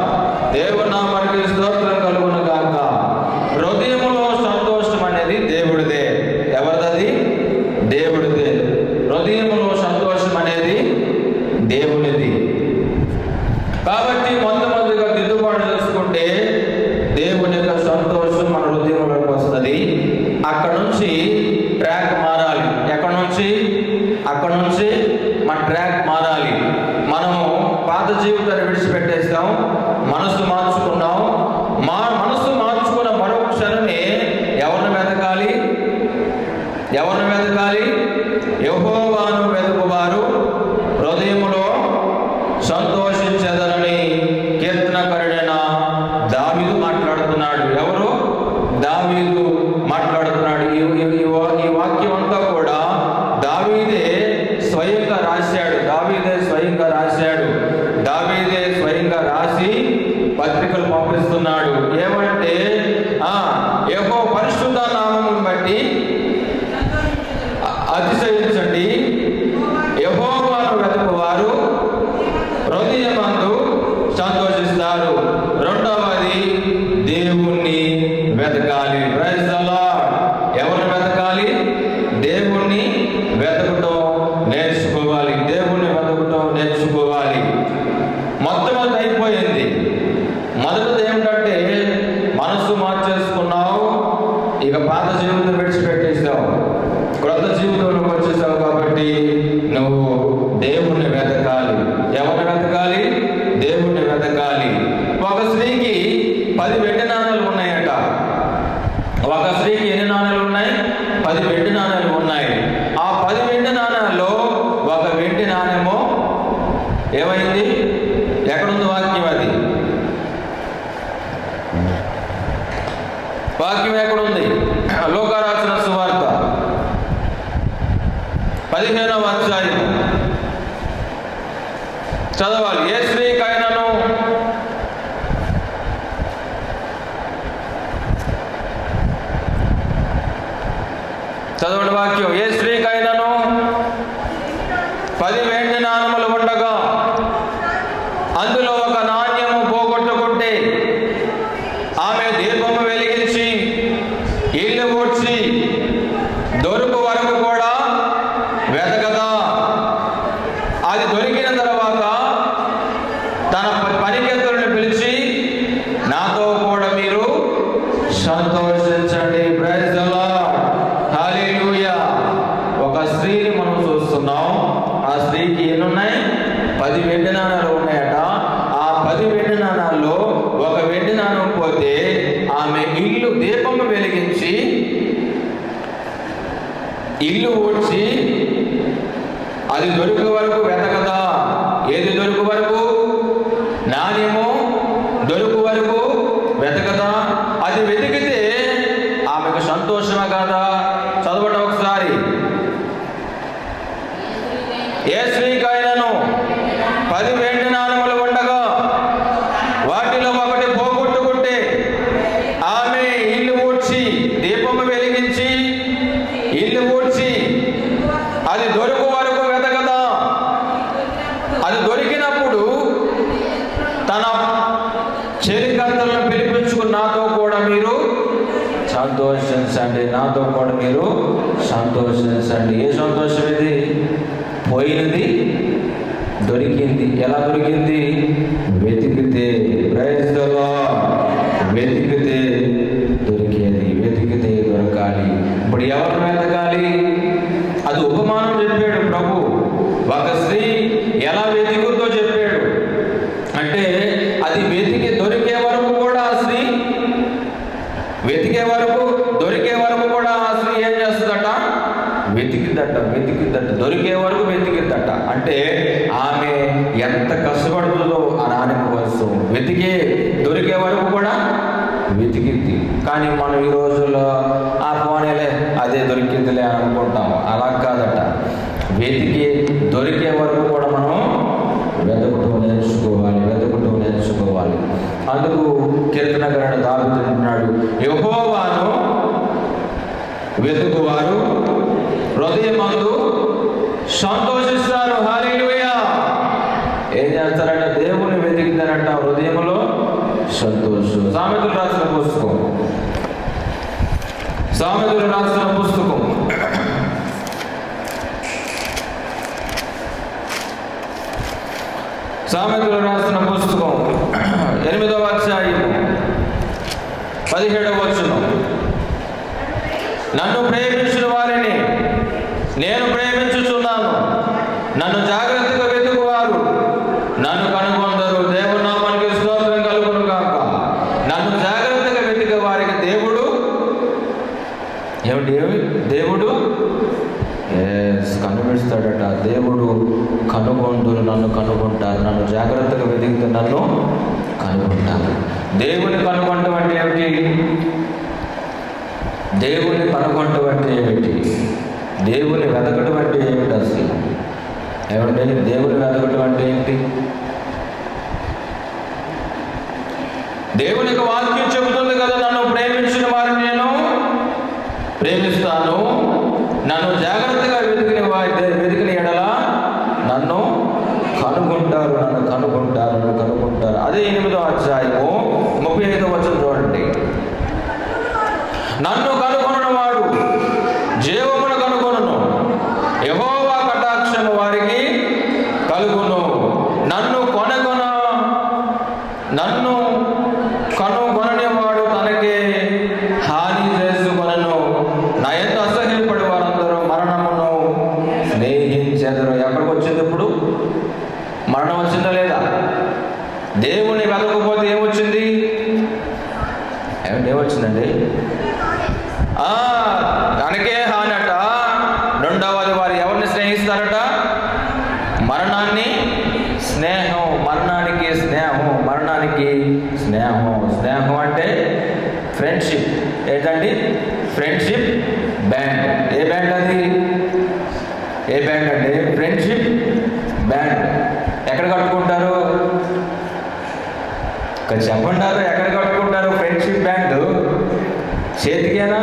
దేవుని నామానికి స్తోత్రం కలుగును గాక. హృదయములో సంతోషం అనేది దేవుడిదే. ఎవరిది? దేవుడిదే. హృదయములో సంతోషం అనేది దేవునిది. కాబట్టి మొట్టమొదటిగా దిద్దుబాటు చేసుకుంటే దేవుని యొక్క సంతోషం మన హృదయంలోకి వస్తుంది. అక్కడ నుంచి ట్రాక్ మారాలి. అక్కడ నుంచి మన ట్రాక్ మారాలి. మనము పాత జీవితాన్ని విడిచిపెట్టేస్తాం, మనసు మార్చుకున్నాం. మనసు మార్చుకున్న మరో క్షణమే ఎవరిని వెతకాలి? యెహోవాను వెతుకువారు హృదయములో సంతోషించెదరని కీర్తనకారుడైన దావీదు మాట్లాడుతున్నాడు. ఎవరు? దావీదు మాట్లాడుతున్నాడు. ఈ వాక్యం అంతా కూడా దావీదే స్వయంగా రాశాడు. దావీదే స్వయంగా రాసి పత్రికలు పంపిస్తున్నాడు. ఏమంటే యెహోవా పరిశుద్ధ నామమును బట్టి అతిశయించండి, యెహోవాను వెతుకువారు హృదయమందు సంతోషిస్తారు. రెండవది దేవుణ్ణి వెతకాలి. Praise the Lord. ఎవరిని వెతకాలి? దేవుణ్ణి వెతకటం ఇక పాత జీవితం విడిచిపెట్టేసావు, క్రొత్త జీవితంలోకి వచ్చేసావు. కాబట్టి నువ్వు దేవుణ్ణి వెతకాలి. ఎవరిని వెతకాలి? దేవుణ్ణి వెతకాలి. ఒక స్త్రీకి 10 వెండి నాణాలు ఉన్నాయట. ఒక స్త్రీకి ఎన్ని నాణాలు ఉన్నాయి? 10 వెండి నాణాలు ఉన్నాయి. ఆ 10 వెండి నాణాల్లో ఒక వెండి నాణ్యము ఏమైంది? ఎక్కడుంది వాక్యం? అది వాక్యం ఎక్కడుంది? లూకా రాసిన సువార్త 15వ అధ్యాయం చదవాలి. ఏ స్త్రీకైనాను చదవండి వాక్యం. ఏ స్త్రీకైనాను 10 వెండి నాణములు ఉండగా అందులో ఒక నాణ్యము పోగొట్టుకుంటే ఆమె దీపము వెలిగించి ఇల్లు ఊడ్చి దొరుకు వరకు కూడా వెతకదా, అది దొరికిన తర్వాత తన పనికెత్తులను పిలిచి నాతో కూడా మీరు సంతోషించండి. ప్రైజ్ ది లార్డ్, హల్లెలూయా. ఒక స్త్రీని మనం చూస్తున్నాం. ఆ స్త్రీకి ఎన్ని ఉన్నాయి? 10 వెండి నాణాలు ఉన్నాయట. ఆ 10 వెండి నాణాల్లో ఒక వెండి నాణం పోతే ఆమె ఇల్లు దీపము వెలిగించి ఇల్లు ఊడ్చి అది దొరికే వరకు వెతకదా. ఏది దొరికి వరకు? నాణ్యము దొరికి వరకు వెతకదా. అది వెతికితే ఆమెకు సంతోషమే కదా. చదవటం ఒకసారి. ఏ స్త్రీకైనాను 10 వెండి నాణములు ఉండగా వాటిలో ఒకటి పోగొట్టుకుంటే ఆమె ఇల్లు ఊడ్చి దీపము వెలిగించి ఇల్లు ఊడ్చి అది దొరికి వరకు వెతకదా. అది దొరికినప్పుడు తన చెలికత్తలను పిలిపించుకుని నాతో కూడా మీరు సంతోషించండి, నాతో కూడా మీరు సంతోషించండి. ఏ సంతోషం ఇది? పోయినది దొరికింది. ఎలా దొరికింది? వెతికితే. Praise the Lord. వెతికితే దొరికేది. వెతికితే దొరకాలి. ఇప్పుడు ఎవరిని వెతకాలి? అది ఉపమానం చెప్పాడు ప్రభు. ఒక స్త్రీ ఎలా వెతుకుతో చెప్పాడు అంటే అది వెతికి దొరికే వరకు కూడా ఆ స్త్రీ వెతికే వరకు దొరికే వరకు కూడా ఆ స్త్రీ ఏం చేస్తుందట? వెతికిద్దట. దొరికే వరకు వెతికిద్దట. అంటే ఆమె ఎంత కష్టపడుతుందో ఆ నాణ్యం కోసం వెతికే దొరికే వరకు కూడా వెతికిద్ది. కానీ మనం ఈ రోజుల్లో ఆ పోనేలే అదే దొరికిందిలే అని అనుకుంటాం. అలా కాదట. వెతికి దొరికే వరకు కూడా మనం వెతుకుతూ నేర్చుకోవాలి. అందుకు కీర్తనకారుడు దావీదు అంటున్నాడు, యెహోవాను వెతుకువారు హృదయమందు సంతోషిస్తారు. హల్లెలూయా. ఏం చేస్తారంటే దేవుని వెతికితారంట హృదయంలో సంతోషం. సామెతలు రాసిన పుస్తకం సామెతలు రాసిన పుస్తకం 8వ అధ్యాయం 17వ వచనం. నన్ను ప్రేమించిన వారిని నేను ప్రేమించుచున్నాను, నన్ను జాగ్రత్తగా వెతుకువారు నన్ను కనుగొందరు. దేవుని నామానికి స్తోత్రం కలుగును గాక. నన్ను జాగ్రత్తగా వెతికే వారికి దేవుడు దేవుడు కనిపిస్తాడట. దేవుడు కనుగొందురు, నన్ను కనుగొంటారు. నన్ను జాగ్రత్తగా వెతికితే నన్ను కనుగొంటారు. దేవుని కనుగొనటం అంటే ఏమిటి? దేవుని కనుగొనటం అంటే ఏమిటి? దేవుని వెతకటం అంటే ఏమిటి? అసలు ఏమంటే దేవుని వెతకటం అంటే ఏంటి? దేవుని యొక్క వాక్యం చెబుతుంది కదా, నన్ను ప్రేమించిన వారిని నేను ప్రేమిస్తాను, నన్ను జాగ్రత్తగా వెతికిన ఎడల నన్ను కనుగొంటారు. అదే 8వ అధ్యాయము 35వ వచనం చూడండి. నన్ను కనుగొనవాడు జీవమును కనుగొనును, యెహోవా కటాక్షము వారికి కలుగును. నన్ను కనుగొననివాడు తనకే హాని చేసుకొనను. దానికే హానట. రెండవది వారు ఎవరిని స్నేహిస్తారట? మరణాన్ని. స్నేహం, మరణానికి స్నేహం, మరణానికి స్నేహం. స్నేహం అంటే ఫ్రెండ్షిప్. ఏంటండి? Friendship band. ఏ బ్యాండ్ అది? ఏ బ్యాండ్ అంటే ఫ్రెండ్షిప్ బ్యాండ్. ఎక్కడ కట్టుకుంటారు? చెప్పంటారు, ఎక్కడ కట్టుకుంటారు ఫ్రెండ్షిప్ బ్యాండ్? చేతికేనా?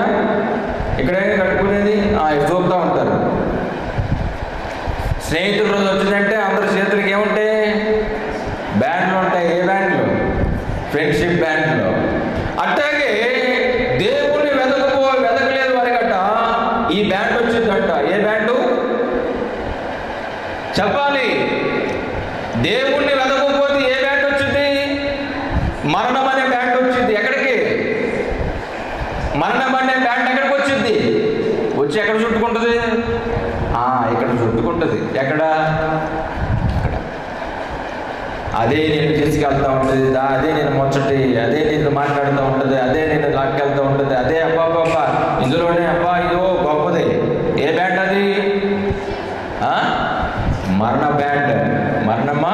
ఇక్కడే కట్టుకునేది? చూపుతూ ఉంటారు. స్నేహితుల రోజు వచ్చిందంటే అందరి చేతులకి ఏముంటాయి? బ్యాండ్లు ఉంటాయి. ఏ బ్యాండ్లు? ఫ్రెండ్షిప్ బ్యాండ్లు. అట్లాగే దేవుణ్ణి వెతకలేదు వారికట ఈ బ్యాండ్ వచ్చిందట. ఏ బ్యాండు చెప్పాలి? దేవుణ్ణి వెతకపోతే ఏ బ్యాండ్ వచ్చింది? మరణం అనే బ్యాండ్ వచ్చింది. ఎక్కడికి? మరణం అనే బ్యాండ్ ఎక్కడికి వచ్చింది? వచ్చి ఎక్కడ చుట్టుకుంటుంది? ఇక్కడ చుట్టుకుంటుంది. ఎక్కడ? అదే నేను తీసుకెళ్తా ఉంటుంది, అదే నేను ముచ్చటి, అదే నేను మాట్లాడుతూ ఉంటుంది, అదే నేను లాక్కెళ్తూ ఉంటుంది, అదే అబ్బా ఇందులోనే అబ్బా ఇదో గొప్పది. ఏ బ్యాండ్ అది? మరణ బ్యాండ్. మరణమా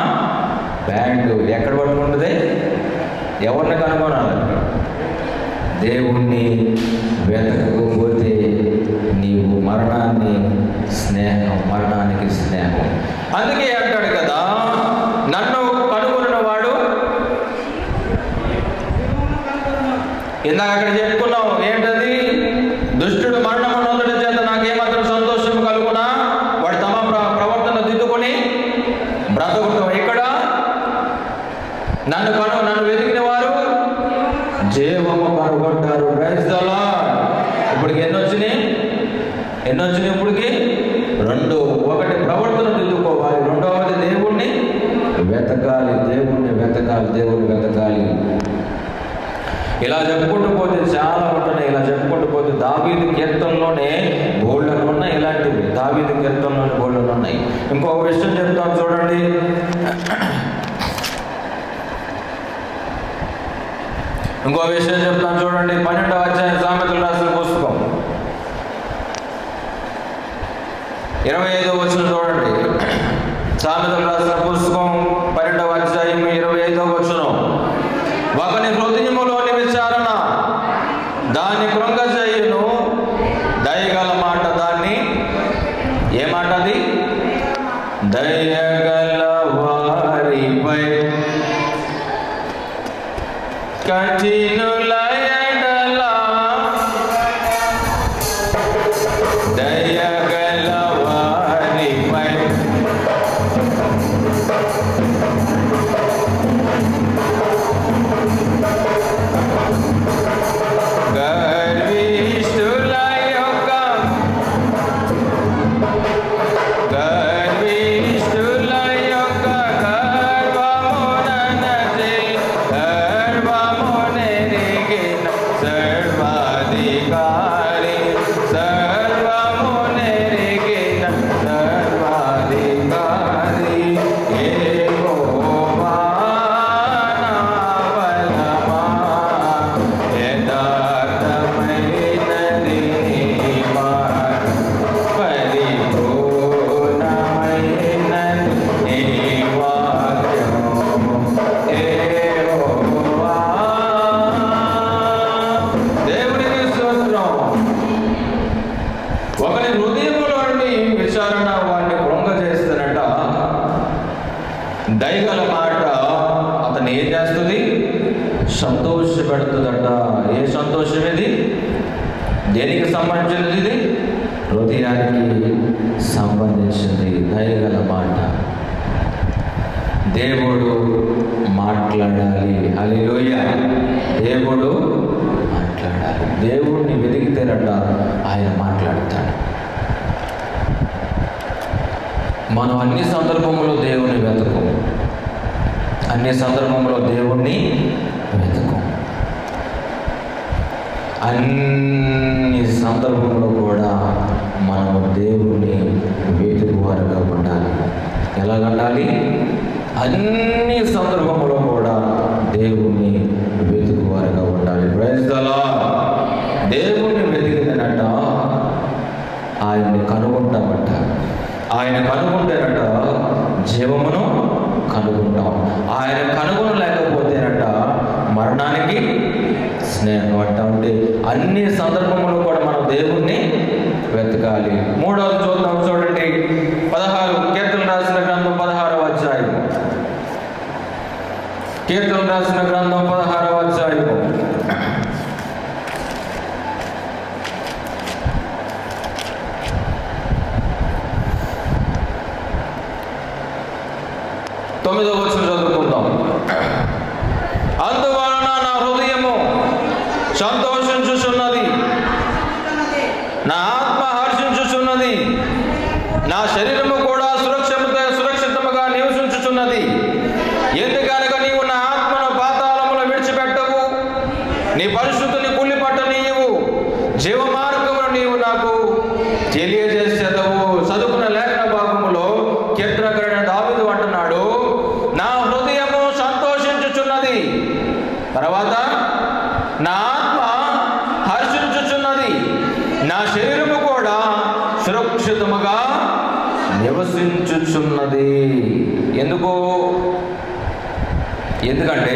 బ్యాండ్ ఎక్కడ పట్టుకుంటుంది? ఎవరిని కనుగొనాలి? దేవుణ్ణి వెతకకపోతే నీవు మరణానికి స్నేహం. అందుకే అంటాడు కదా, నన్ను కనుగొన్న వాడు. ఇందాక అక్కడ చెప్పుకున్నాం ఏంటది? దుష్టుడు మరణము నొందట చేత నాకేమాత్రం సంతోషం కలుగునా? వాడు తమ ప్రవర్తన దిద్దుకొని బ్రతుకుతాం. ఇక్కడ నన్ను వెతికిన వారు జీవము కనుగొంటారు. Praise the Lord. ఇప్పటికి ఎన్ని వచ్చినాయి? ఇప్పటికి 2. ఒకటి ప్రవర్తన దిద్దుకోవాలి, రెండవది దేవుణ్ణి వెతకాలి. దేవుణ్ణి వెతకాలి. ఇలా చెప్పుకుంటూ పోతే చాలా ఉంటున్నాయి. ఇలా చెప్పుకుంటూ పోతే దావీదు కీర్తనలోనే బోళ్ళను ఉన్నాయి. ఇలాంటివి దావీదు కీర్తనలోనే బోళ్ళను ఉన్నాయి. ఇంకొక విషయం చెప్తాను చూడండి. ఇంకో విషయం చెప్తాను చూడండి. 12వ అధ్యాయం సామెతలు రాసిన పుస్తకం 25వ వచనం చూడండి. సామెతలు రాసిన పుస్తకం 12వ అధ్యాయం 25వ వచనం. ఒకని హృదయములోని విచారణ దాన్ని కృంగజేయును, దయగల మాట దాన్ని. ఏ మాట అది? దయగల వారిపై కఠినుల ఎడల దయగల వారిపై గర్విష్ఠుల యొక్క గర్వమునెరిగిన సర్వాధికారి యెహోవా నా బలమా, యథార్థమైనది నీ మార్గం, పరిపూర్ణమైనది నీ వాక్యము. యెహోవా. దేవునికి స్తోత్రం. ఒకరి హృదయంలోని విచారణ వాడిని కృంగజేస్తున్నట. దయగల మాట అతను ఏం చేస్తుంది? సంతోషపెడుతుందట. ఏ సంతోషం ఇది? దేనికి సంబంధించినది ఇది? హృదయానికి సంబంధించింది. దయగల మాట. దేవుడు మాట్లాడాలి. హల్లెలూయా. దేవుడు మాట్లాడాలి. దేవుడిని వెతికితేనట ఆయన మాట్లాడతాడు. మనం అన్ని సందర్భంలో దేవుని వెతకం. అన్ని సందర్భంలో దేవుణ్ణి వెతకం. అన్ని సందర్భంలో కూడా మనము దేవుణ్ణి వెతుకువారుగా ఉండాలి. ఎలాగండాలి? అన్ని సందర్భంలో కూడా దేవుణ్ణి వెతుకువారుగా ఉండాలి. Praise the Lord. దేవుణ్ణి వెతికిన ఆయన కనుగొంటేనట జీవమును కనుగొంటాం. ఆయన కనుగొనలేకపోతేనట మరణానికి స్నేహం అంట. అంటే అన్ని సందర్భంలో కూడా మనం దేవుణ్ణి వెతకాలి. మూడవది చూద్దాం, చూడండి. 16 కీర్తనలు రాసిన గ్రంథం 16వ అధ్యాయం. కీర్తనలు రాసిన గ్రంథం 16వ అధ్యాయం. తొమ్మిదవ వచనం చదువుకుందాం. అందువలన నా హృదయము సంతోషించుచున్నది, నా ఆత్మ హర్షించుచున్నది, నా శరీరము కూడా సురక్షితముగా నివసించుచున్నది. ఎందుకనగా నీవు నా ఆత్మను పాతాళములో విడిచిపెట్టవు, నీ పరిశుద్ధిని కుళ్ళిపట్టనీయవు, జీవ మార్గమును నీవు నాకు తెలియజేసేదవు. చదువుకున్న లేఖన భాగములో కీర్తనకారుడైన దావీదు అంటున్నాడు, నా హృదయము సంతోషించుచున్నది, తర్వాత నా ఆత్మ హర్షించుచున్నది, నా శరీరము కూడా సురక్షితముగా నివసించుచున్నది. ఎందుకంటే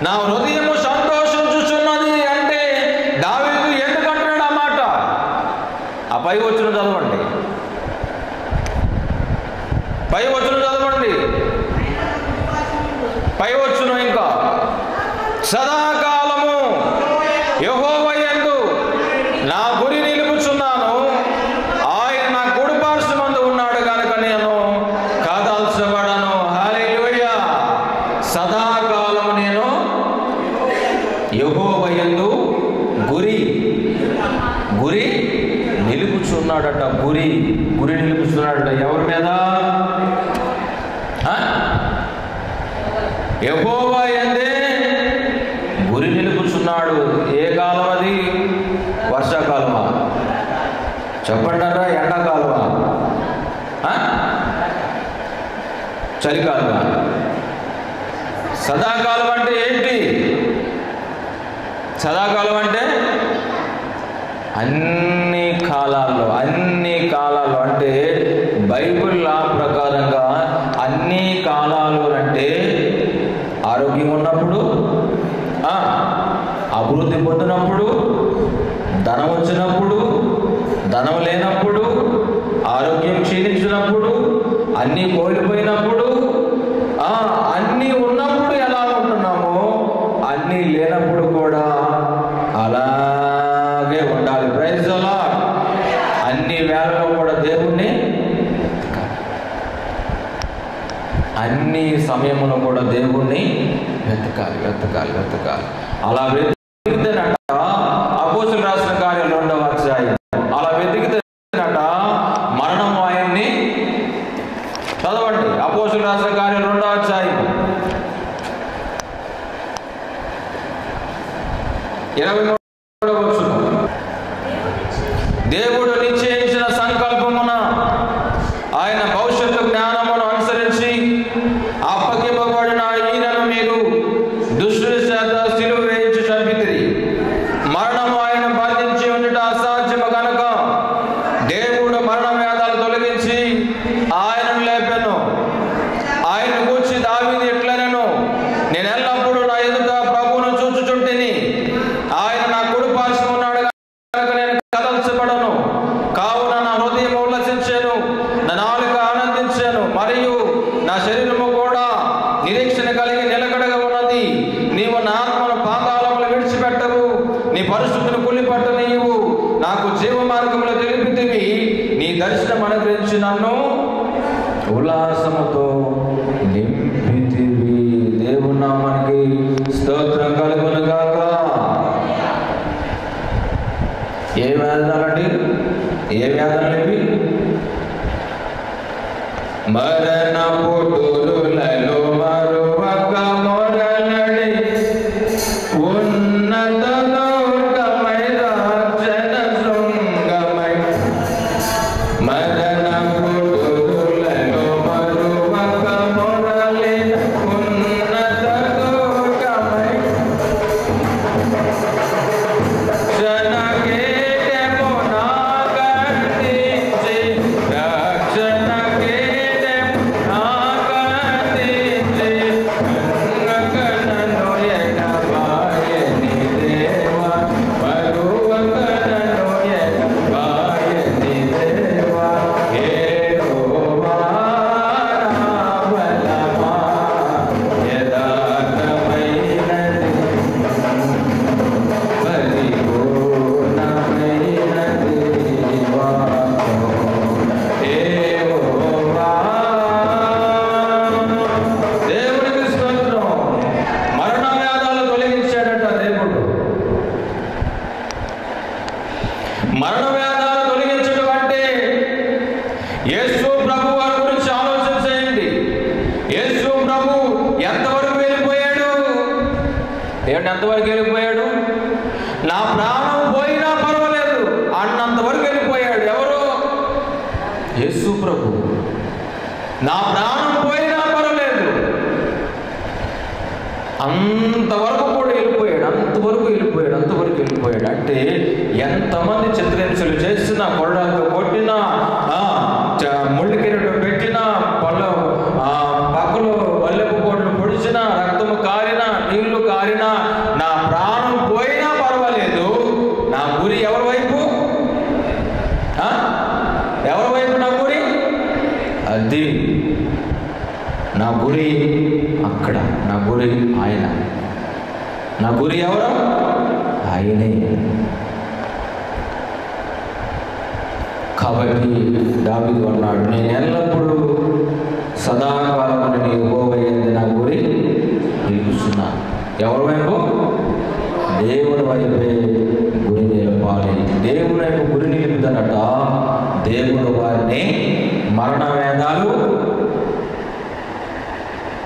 నా హృదయము సంతోషించుచున్నది అంటే దావీదు ఎందుకంటున్నాడు ఆ మాట? ఆ పై వచనం చదవండి, పై వచనం చదవండి. పై వచనం ఇంకా, సదాకాలము యెహోవా యందు నా గురి నిలుపుచున్నాను, ఆయన నా కుడి పార్శ్వమందు ఉన్నాడు కనుక నేను కదల్చబడను. హల్లెలూయా. సదాకాలము నేను యెహోవా యందు గురి నిలుపుచున్నాడట. గురి నిలుపుచున్నాడట. ఎవరి మీద? యెహోవా యందే గురి నిలుపుచున్నాడు. ఏ కాలం అది? వర్షాకాలమా? చెప్పంటారా? ఎండాకాలమా? చలికాలమా? సదాకాలం అంటే ఏంటి? సదాకాలం అంటే అన్ని కాలాల్లో అంటే బైబిల్ లా ప్రకారంగా అన్ని కాలాలు అంటే ఆరోగ్యం ఉన్నప్పుడు, అభివృద్ధి పొందినప్పుడు, ధనం వచ్చినప్పుడు, ధనం లేనప్పుడు, ఆరోగ్యం క్షీణించినప్పుడు, అన్నీ కోల్పోయినప్పుడు, అన్నీ ఉన్నప్పుడు ఎలా ఉంటున్నామో అన్నీ లేనప్పుడు కూడా అలాగే ఉండాలి. Praise the Lord. అన్ని వేళల్లో కూడా దేవుణ్ణి, అన్ని సమయంలో కూడా దేవుణ్ణి వెతకాలి. అలా వెతికితేనట అపోస్తలులు రాసిన కార్యాలు 2వ అధ్యాయం. అలా వెతికితేనట మరణం ఆయన్ని, చదవండి అపోస్తలులు రాసిన కార్యాలు 2వ అధ్యాయం 23వ వచనం. దేవుడు నిశ్చయించిన సంకల్పమున ఆయన భవిష్యత్తు జ్ఞానమును అనుసరించి అప్పగింపబడిన ఈయనను మీరు దుష్టుని చేత సిలువ వేయించి చంపితిరి. మరణము ఆయన బంధించి ఉండుట అసాధ్యము కనుక దేవుడు మరణ వేదాలు తొలగించి ఆయనను లేపెను. ఆయన గూర్చి దావీదు ఇట్లనెను, నేను ఎల్లప్పుడూ నా ఎదుట ప్రభువును చూచుచుంటిని, ఆయన నా కుడి పార్శ్వమున ఉన్నాడు కనుక నేను కదల్చబడను. కావున నా హృదయం ఉల్లసించెను, నా నాలుక ఆనందించెను, మరియు నా శరీరము కూడా నిరీక్షణ కలిగి నిలకడగా ఉన్నది. నీవు నా ఆత్మను పాతాళములో విడిచిపెట్టవు, నీ పరిశుద్ధిని కుళ్ళిపట్టనీయవు. నాకు జీవ మార్గములో తెలిపితివి, నీ దర్శనం అనుగ్రహించి నన్ను ఉల్లాసముతో నింపితివి. దేవుని నామానికి స్తోత్రం కలుగును గాక. ఏ వేదనలండి? ఏ వేదనలు ఇవి? మరణ పొట్టులలో మరువక మొరలడి ఉన్నత లోకమై రాక్షణ శృంగమై. మరణ పొట్టులలో మరువక మొరలి ఉన్నత లోకమై క్షణకేటెము నా మరణ వేదాలు తొలగించడం అంటే యేసు ప్రభు వారి గురించి ఆలోచన చేయండి. యేసు ప్రభు ఎంతవరకు వెళ్ళిపోయాడు? దేవుడు ఎంతవరకు వెళ్ళిపోయాడు? నా ప్రాణం పోయినా పర్వాలేదు అన్నంతవరకు వెళ్ళిపోయాడు. ఎవరు? యేసు ప్రభు. నా ప్రాణం పోయినా పర్వాలేదు అంతవరకు కూడా వెళ్ళిపోయాడు. అంతవరకు వెళ్ళిపోయాడు. అంటే ఎంతమంది చిత్రహింసలు చేసినా, కొరడాలతో కొట్టినా, ముళ్ళు కిరీటం పెట్టినా, పక్కలో వల్లెపు కోట్లు పొడిచినా, రక్తము కారినా, నీళ్లు కారినా, నా ప్రాణం పోయినా పర్వాలేదు. నా గురి ఎవరి వైపు? ఎవరి వైపు నా గురి? అది నా గురి అక్కడ. నా గురి ఆయన. నా గురి ఎవరు? ఆయనే. కాబట్టి దావీదు అన్నాడు, నేను ఎల్లప్పుడూ సదాకాలమున నీ యెహోవాయందు నా గురి నిలుపుచున్నా. ఎవరి వైపు? దేవుని వైపే గురి నిలపాలి. దేవుని వైపు గురి నిలుపుదనట దేవుడు వారిని మరణ వేదాలు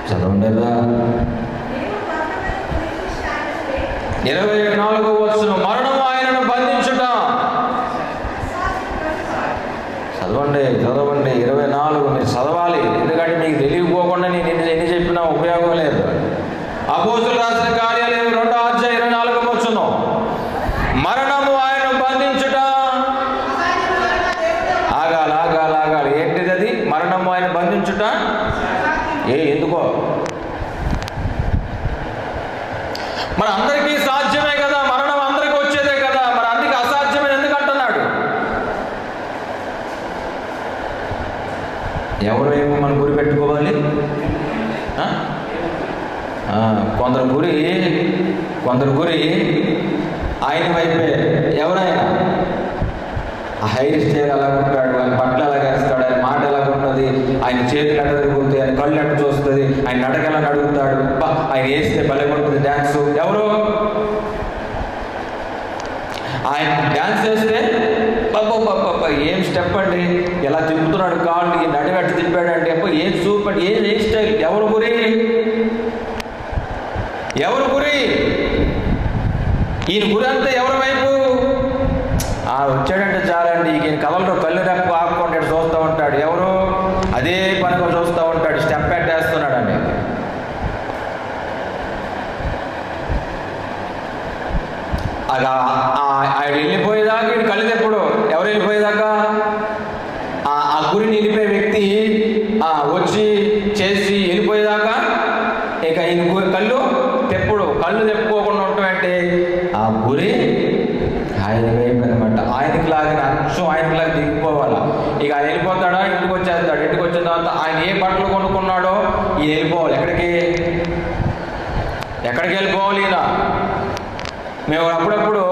చదవండిరా. 24వ వచనం, మరణం ఆయనను బంధించుట. చదవండి 24 మీరు చదవాలి. ఎందుకంటే మీకు తెలియకపోకుండా నేను ఎన్ని చెప్పినా ఉపయోగం లేదు. అపోస్తులు రాసిన కార్యాలు 2వ అధ్యాయం 24వ వచనం, మరణము ఆయనను బంధించుట. ఆగాలి. ఏంటిది అది? మరణము ఆయన బంధించుట. ఎందుకో మన అందరికీ సాధ్యమే కదా, మరణం అందరికీ వచ్చేదే కదా, మరి అందుకే అసాధ్యమని ఎందుకు అంటున్నాడు? ఎవరేమో మన గురి పెట్టుకోవాలి. కొందరు గురి ఆయన వైపే. ఎవరైనా ఆ హెయిర్ స్టైల్ ఎలా ఉంటాడు, ఆయన బట్టలు ఎలా వేస్తాడు, ఆయన మాట ఎలా ఉంటుంది, ఆయన చేతులు ఎట్ట తిరుగుతాయి, ఆయన కళ్ళు ఎట్ట చూస్తుంది, ఆయన నడక ఎలా నడుగుతాడు, ఆయన వేస్తే భలే ఉంటుంది డ్యాన్స్. ఎవరు? ఆయన డ్యాన్స్ వేస్తే ఏం స్టెప్ అండి, ఎలా తిప్పుతున్నాడు కాళ్ళు, ఈ నడివెట్టు తిప్పాడంటే ఏం సూపర్, ఏం హెయిర్ స్టైల్. ఎవరు గురి? ఈయన గురి అంతా ఎవరి వైపు? వచ్చాడంటే చాలండి, ఈయన కళ్ళలో కళ్ళు రెప్ప ఆపుకుంటే చూస్తూ ఉంటాడు. ఎవరు? అదే పనిగా చూస్తూ ఉంటాడు, స్టెప్ పెట్టేస్తున్నాడు అండి. ఆయన వెళ్ళిపోయేదాకా ఈయన కళ్ళు తెప్పుడు. ఎవరు వెళ్ళిపోయేదాకా? ఆ గురిని వెళ్ళిపోయే వ్యక్తి వచ్చి చేసి వెళ్ళిపోయేదాకా ఇక ఈయన కళ్ళు తెప్పుకోకుండా ఉంటామంటే ఆ గురి ఆయన వైపు అనమాట. ఆయనకి లాగిన అచ్చు ఆయనకి లాగా దిగిపోవాలా. ఇక ఆయన వెళ్ళిపోతాడా, ఇంటికి వచ్చేస్తాడు. ఇంటికి వచ్చిన తర్వాత ఆయన ఏ బట్టలు కొనుక్కున్నాడో ఈయన వెళ్ళిపోవాలి. ఎక్కడికి వెళ్ళిపోవాలి ఈయన? మేము అప్పుడప్పుడు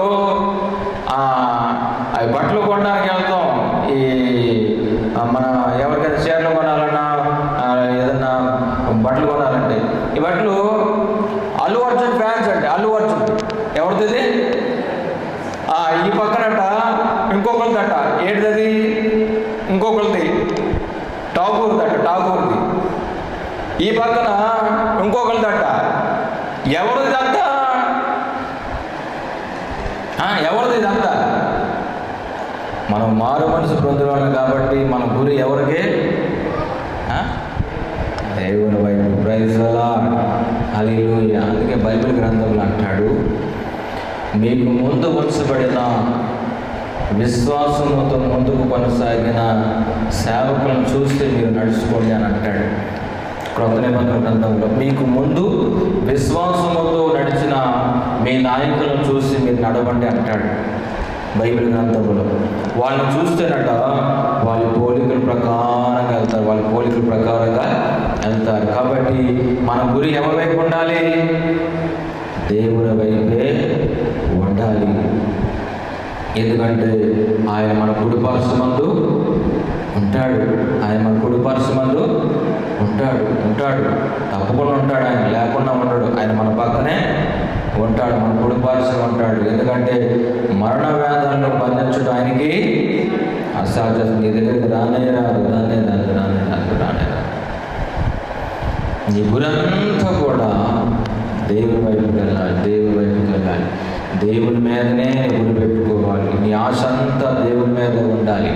అవి బట్టలు కొనడానికి వెళ్తాం. ఈ మన ఎవరికైనా చీరలు కొనాలన్నా, ఏదన్నా బట్టలు కొనాలంటే, ఈ బట్టలు అల్లు అర్జున్ ఫ్యాన్స్ అంటే అల్లు అర్జున్ ఎవరిది? ఈ పక్కనట ఇంకొకరిదట. ఏంటిది? ఇంకొకరిది ఠాగూర్ది. ఈ పక్కన ఇంకొకరిదట. ఎవరిదంతా? ఇదంతా మనం మారు మనసు పొందేవాళ్ళం కాబట్టి మన గురి ఎవరికి? దేవుని వైపు. Praise the lord. హల్లెలూయా. అందుకే బైబిల్ గ్రంథంలో అంటాడు, మీకు ముందు ఉంచబడిన విశ్వాసముతో ముందుకు కొనసాగిన సేవకులను చూస్తే మీరు నడుచుకోండి అని అంటాడు క్రొత్త నిబంధన గ్రంథంలో. మీకు ముందు విశ్వాసముతో నడిచిన మీ నాయకులను చూసి మీరు నడవండి అంటాడు బైబిల్ గ్రంథంలో. వాళ్ళని చూస్తేనట వాళ్ళ పోలికల ప్రకారంగా వెళ్తారు. కాబట్టి మన గురి ఎవరి వైపు ఉండాలి? దేవుని వైపే ఉండాలి. ఎందుకంటే ఆయన మన కుడిపార్శ్వమందు ఉంటాడు. ఉంటాడు. తప్పకుండా ఉంటాడు. ఆయన లేకుండా ఉండడు. ఆయన మన పక్కనే ఉంటాడు, మన కుడిపార్శ్వం ఉంటాడు. ఎందుకంటే మరణ వేదాలను పాలించడం ఆయనకి అసాధ్యం. నీ దగ్గరికి రానే రాదు. నీ గురంతా కూడా దేవుని వైపుకి వెళ్ళాలి. దేవుని మీదనే గురి పెట్టుకోవాలి. నీ ఆశ అంతా దేవుని మీదే ఉండాలి.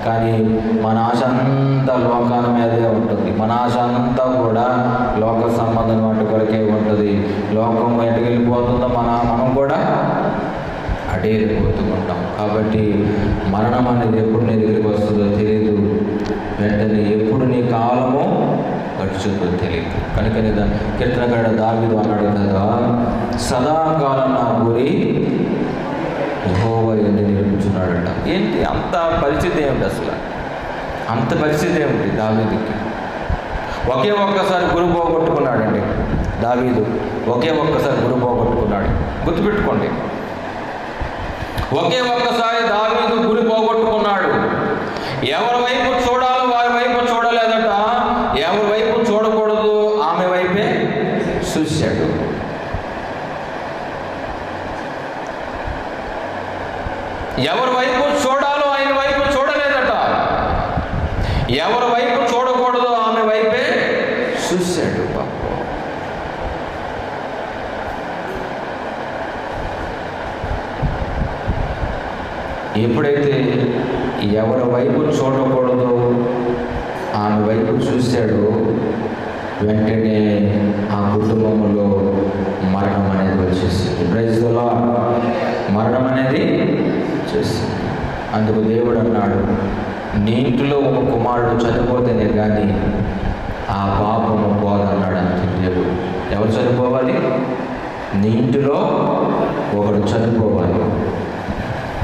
కానీ మన ఆశ అంతా లోకాల మీదే ఉంటుంది. మన ఆశ అంతా కూడా లోక సంబంధం వాటి కొరకే ఉంటుంది. లోకం ఎటుకు వెళ్ళిపోతుందో మనం కూడా అటే వెళ్ళిపోతూ ఉంటాం. కాబట్టి మరణం అనేది ఎప్పుడు నీ దగ్గరికి వస్తుందో తెలియదు. వెంటనే ఎప్పుడు నీ కాలమో గడుచుతో తెలియదు. కనుక కీర్తనకారుడు దావీదు అన్నాడు కదా, సదాకాలం నా గురి యెహోవా యందు నిలుపుచున్నాడట. ఏంటి అంత పరిస్థితి ఏమిటి? అసలు అంత పరిస్థితి ఏమిటి దావీదుకి? ఒకే ఒక్కసారి గురి పోగొట్టుకున్నాడండి దావీదు. ఒకే ఒక్కసారి గురి పోగొట్టుకున్నాడు. గుర్తుపెట్టుకోండి, ఒకే ఒక్కసారి దావీదు గురి పోగొట్టుకున్నాడు. ఎవరి వైపు చూడాలో వారి వైపు చూడలేదట. ఎవరి వైపు చూడకూడదు ఆమె వైపే చూశాడు. ఎవరి వైపు చూడాలో ఆయన వైపు చూడలేదట. ఎవరి వైపు చూడకూడదు ఆమె వైపే చూశాడు. పాపం ఎప్పుడైతే ఎవరి వైపు చూడకూడదో ఆమె వైపు చూశాడో వెంటనే ఆ కుటుంబంలో మరణం అనేది వచ్చేసింది. Praise the Lord. మరణం అనేది చేసింది. అందుకు దేవుడు అన్నాడు, నీ ఇంటిలో ఒక కుమారుడు చనిపోతేనే కానీ ఆ పాపము పోదన్నాడు. అంతే దేవుడు. ఎవరు చనిపోవాలి? నీ ఇంటిలో ఒకడు చనిపోవాలి.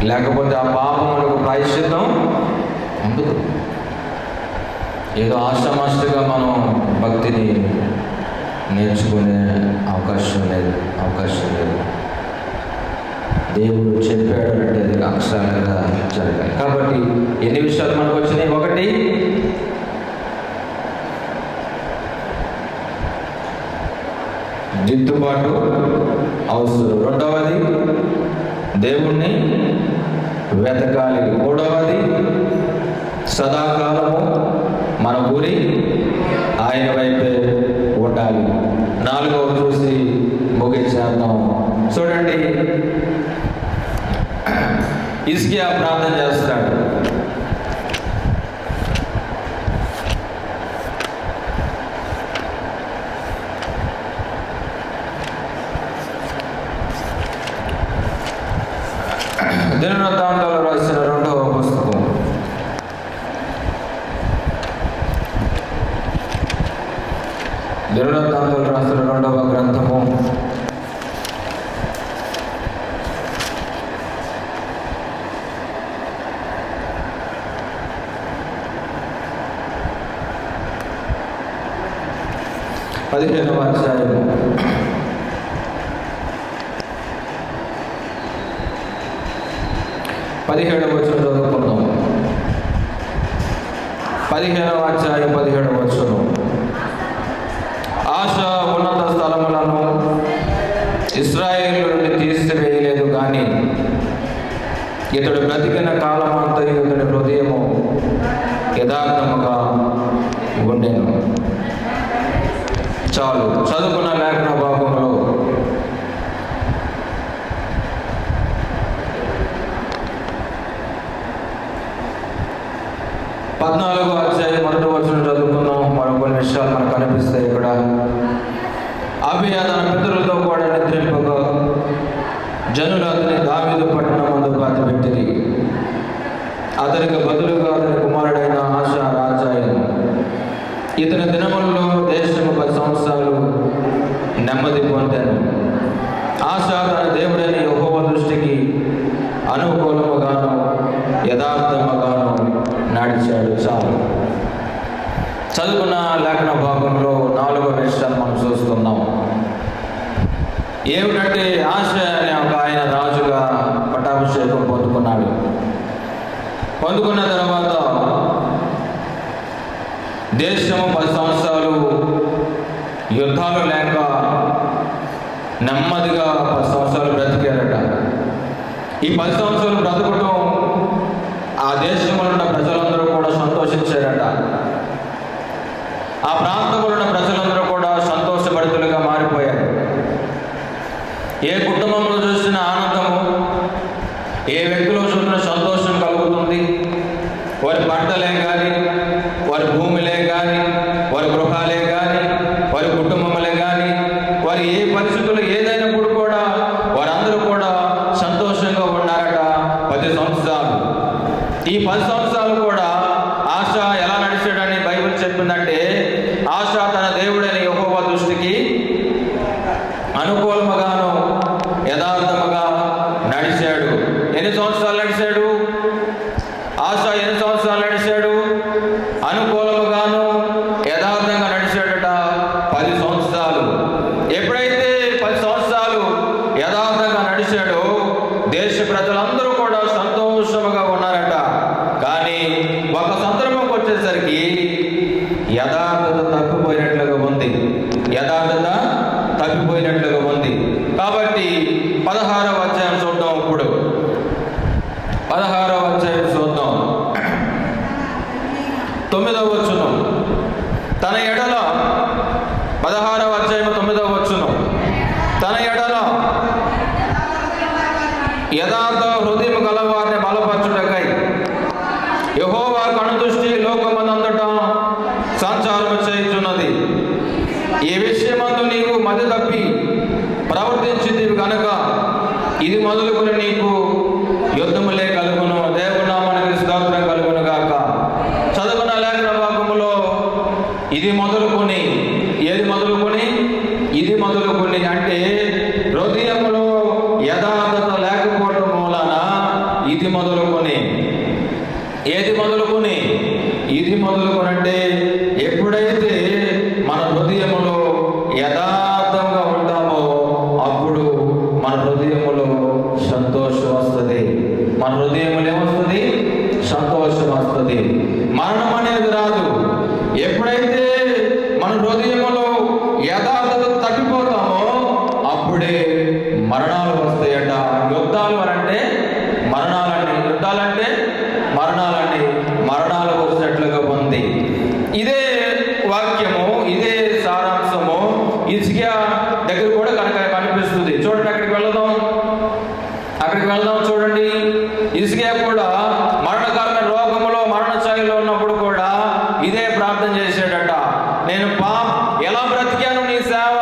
లేకపోతే ఆ పాపములకు ప్రాయశ్చిత్తం ఉండదు. ఏదో ఆషామాషిగా మనం భక్తిని నేర్చుకునే అవకాశం లేదు. దేవుడు చెప్పాడు అంటే అది అక్షరాలుగా జరగాలి. కాబట్టి ఎన్ని విషయాలు మనకు వచ్చినాయి? ఒకటి, దిద్దుబాటు అవసరం. రెండవది, దేవుణ్ణి వెతకాలి. మూడవది, సదాకాలము మన గురి ఆయన వైపే ఉండాలి. నాలుగవది చూసి ముగించేద్దాం. చూడండి, హిజ్కియా ప్రార్థన చేస్తాడు. దినవృత్తాంతాలు రాసిన 2వ పుస్తకం 2వ గ్రంథము 15వ అధ్యాయము 17వ వచనం చదువుకుందాం. 15వ అధ్యాయం 17వ వచనం. ఆశ ఉన్నత స్థలములను ఇశ్రాయేలు నుండి తీసివేయలేదు కానీ ఇతడు బ్రతికిన కాలమంతా ఇతడి హృదయము యథార్థముగా ఉండెను. చాలు. చదువుకున్న లేఖన భాగంలో పద్నాలుగో అధ్యాయం 1వ వచనం చదువుకున్నాం. మరో కొన్ని విషయాలు మనకు కనిపిస్తాయి ఇక్కడ. అబియా తన పితరులతో కూడా నిద్రింపగా జనులు అతని దావీదు పట్టణమందు పాతిపెట్టిరి. అతనికి బదులుగా అతని కుమారుడైన ఆశ రాజాయను. ఇతని దినములలో దేశము 10 సంవత్సరాలు నెమ్మది పొందాను. ఆశ తన దేవుడైన యెహోవా దృష్టికి అనుకూలముగాను యథార్థముగాను నడిచాడు. చాలు. చదువుకున్న లేఖన భాగంలో 4వ విషయాన్ని మనం చూస్తున్నాం. ఏమిటంటే ఆశ అనే ఒక ఆయన రాజుగా పట్టాభిషేకం పొందుకున్నాడు. పొందుకున్న తర్వాత దేశము 10 సంవత్సరాలు యుద్ధాలు లేక నెమ్మదిగా 10 సంవత్సరాలు బ్రతికారట. ఈ 10 సంవత్సరాలు బ్రతకటం ఏ వ్యక్తిలో చూసిన సంతోషం కలుగుతుంది. వారి పంటలే కానీ, వారి భూములే కానీ, వారి గృహాలే కానీ, వారి కుటుంబములే కానీ, వారి ఏ పరిస్థితులు ఏదైనప్పుడు కూడా వారందరూ కూడా సంతోషంగా ఉన్నారట 10 సంవత్సరాలు. ఈ 10 సంవత్సరాలు కూడా ఆశ ఎలా నడిచాడని బైబిల్ చెప్పిందంటే, ఆశ తన దేవుడైన యెహోవా దృష్టికి అనుకూలముగాను యథార్థముగా నడిచాడు. ఎన్ని సంవత్సరాలు నడిచాడు? ఆశ ఎన్ని సంవత్సరాలు నడిచాడు? అనుకూలముగాను యథార్థంగా నడిచాడట 10 సంవత్సరాలు. ఎప్పుడైతే 10 సంవత్సరాలు యథార్థంగా నడిచాడో దేశ ప్రజలందరూ కూడా సంతోషముగా ఉన్నారట. కానీ ఒక సందర్భంకి వచ్చేసరికి యథార్థత తప్పిపోయినట్లుగా ఉంది. యథార్థత తప్పిపోయినట్లుగా ఉంది. కాబట్టి 16వ అధ్యాయం చూద్దాం. ఇప్పుడు 16వ అధ్యాయం చూద్దాం. 9వ వచనం. తన ఎడల 16వ అధ్యాయం 9వ వచనం. తన ఎడల యథార్థ హృదయం గలవారిని బలపరచుటకై యెహోవా కనుదృష్టి లోకమందంతట సంచారము చేయుచున్నది. ఈ విషయమందు నీవు మతి తప్పి ప్రవర్తించింది కనుక ఇది మొదలుకొని నీకు యుద్ధములే కలుగును. దేవుని నామానికి స్తోత్రం కలుగును గాక. చదువుకున్న లేఖన భాగములో ఇది మొదలుకొని, ఏది మొదలుకొని? ఇది మొదలుకొని అంటే హృదయంలో యథార్థత లేకపోవడం మూలన ఇది మొదలుకొని. ఏది మొదలుకొని? ఇది మొదలుకొని అంటే ఎప్పుడైతే మన హృదయములో యథార్థంగా ఉంటామో అప్పుడు మన హృదయములో సంతోషం వస్తుంది. మన హృదయములో ఏమొస్తుంది? సంతోషం వస్తుంది. మరణం అనేది రాదు. ఎప్పుడైతే మన హృదయములో యథార్థత తగ్గిపోతామో అప్పుడే మరణాలు వస్తాయట. యుద్ధాలు అంటే మరణాలండి, యుద్ధాలంటే మరణాలండి, మరణాలు వచ్చినట్లుగా ఉంది. ఇదే వాక్యము, ఇదే సారాంశము హిజ్కియా దగ్గర కూడా కనిపిస్తుంది. చూడండి, అక్కడికి వెళ్దాం. చూడండి, హిజ్కియా కూడా మరణకరమైన రోగములో మరణ ఛాయలో ఉన్నప్పుడు కూడా ఇదే ప్రార్థన చేశాడట. నేను ఎలా బ్రతికాను నీ సేవ,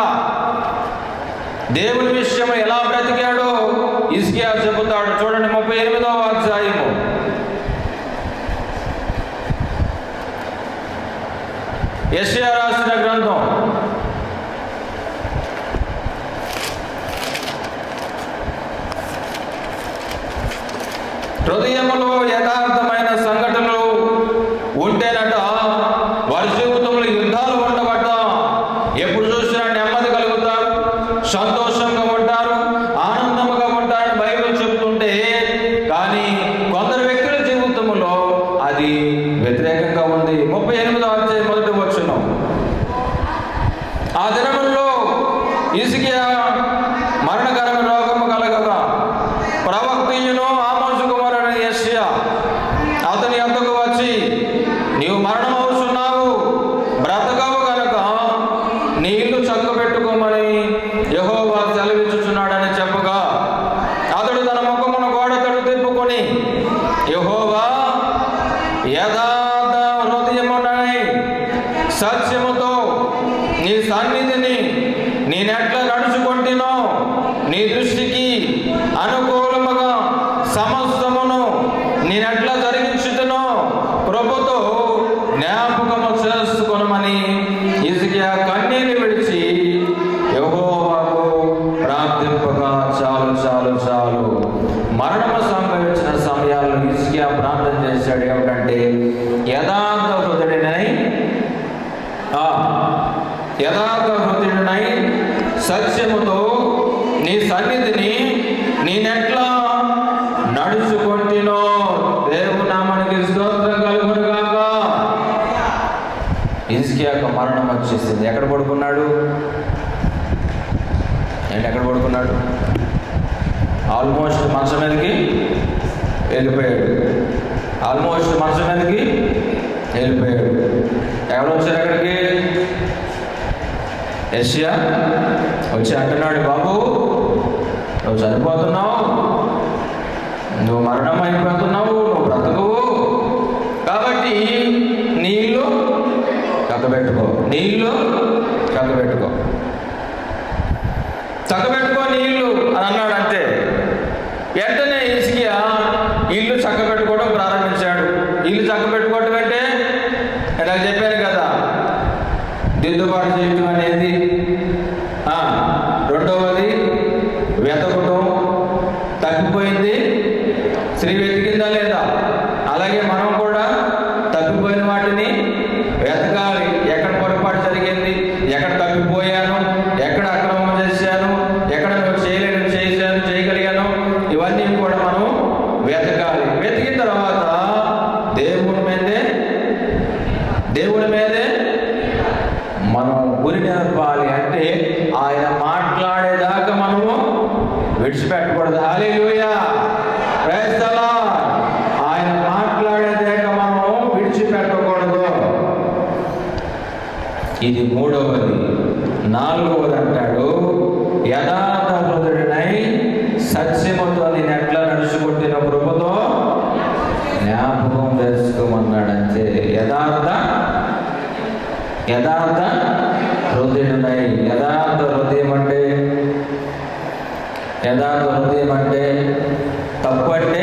దేవుని విషయం ఎలా బ్రతికాడో హిజ్కియా చెబుతాడు. చూడండి 38వ అధ్యాయము. యెషయా రాసిన గ్రంథం 38వ హృదయములో యథార్థమైన సంఘటనలు ఉంటేనట వారి జీవితంలో యుద్ధాలు ఉండబట్ట. ఎప్పుడు చూసినా నెమ్మది కలుగుతారు, సంతోషంగా ఉంటారు, ఆనందంగా ఉంటారని బైబిల్ చెబుతుంటే, కానీ కొందరు వ్యక్తుల జీవితంలో అది వ్యతిరేకంగా ఉంది. 38వ అధ్యాయం 1వ వచనం. ఆ దినముల్లో హిజ్కియా మరణకరమైన రోగము కలగగా ప్రవక్తయును ఆమోసు కుమారుడైన యెషయా అతని యొద్దకు వచ్చి, నీవు మరణమవుతున్నావు, బ్రతకవు గనక నీ ఇల్లు చక్కబెట్టుకోమని యెహోవా సెలవిచ్చుచున్నాడని చెప్పగా అతడు తన ముఖమును గోడ తడు తిప్పుకొని, యెహోవా యథార్థ హృదయమునై సత్యముతో నీ సన్నిధిని నేనెట్లా నడుచుకుంటునో, నీ దృష్టికి అనుకూలముగా సమస్తమును నేనెట్లా జరిగించుతునో ప్రభుతో జ్ఞాపకము చేసుకొనమని హిజ్కియా కన్నీరు విడిచి యెహోవాకు ప్రార్థింపగా చాలు. మరణము సంభవించిన సమయాల్లో హిజ్కియా ప్రార్థన చేశాడు. ఏమిటంటే యథార్థ హృదయుడనై సత్యముతో నీ సన్నిధిని నేనెట్లా నడుచుకుంటునో. దేవుని నామానికి స్తోత్రం కలుగును గాక. హిజ్కియాకు మరణం వచ్చేసింది. ఎక్కడ పడుకున్నాడు? ఆల్మోస్ట్ మంచం మీదకి వెళ్ళిపోయాడు. ఎవరు వచ్చారు అక్కడికి? యెషయా వచ్చి అంటున్నాడు, బాబు నువ్వు చనిపోతున్నావు, నువ్వు నీళ్లు చక్కబెట్టుకో, చక్కబెట్టుకో నీళ్లు అని అన్నాడు. అంతే. వెంటనే హిజ్కియా ఇల్లు చక్కబెట్టుకోవడం ప్రారంభించాడు. ఇల్లు చక్కబెట్టుకోవడం అంటే ఇలా చెప్పాను కదా, దిద్దుబాటు చేయటం అనేది. రెండవది వెతకటం. తప్పిపోయింది స్త్రీ వెతికిందా లేదా? అలాగే మనం కూడా తప్పిపోయిన వాటిని వెతకాలి. ఎక్కడ పొరపాటు జరిగింది, ఎక్కడ తప్పిపోయాను, ఎక్కడ అక్రమం చేశాను, ఎక్కడ నువ్వు చేయగలిగాను, ఇవన్నీ కూడా మనం వెతకాలి. వెతికిన తర్వాత దేవుడి మీదే మనం గురి నిలపాలి. అంటే ఆయన మాట్లాడేదాకా మనము విడిచిపెట్టకూడదు. హల్లెలూయా, ప్రైజ్ ది లార్డ్. ఆయన మాట్లాడేదాకా మనము విడిచిపెట్టకూడదు. ఇది మూడవది. నాలుగవది అంటాడు, యథార్థ హృదయుడై సత్యముతో నేను ఎట్లా నడుచుకుంటున్న కృపతో జ్ఞాపకం చేసుకోమన్నాడు. అంతే. యథార్థ హృదయుడై. యథార్థ హృదయం అంటే తప్పంటే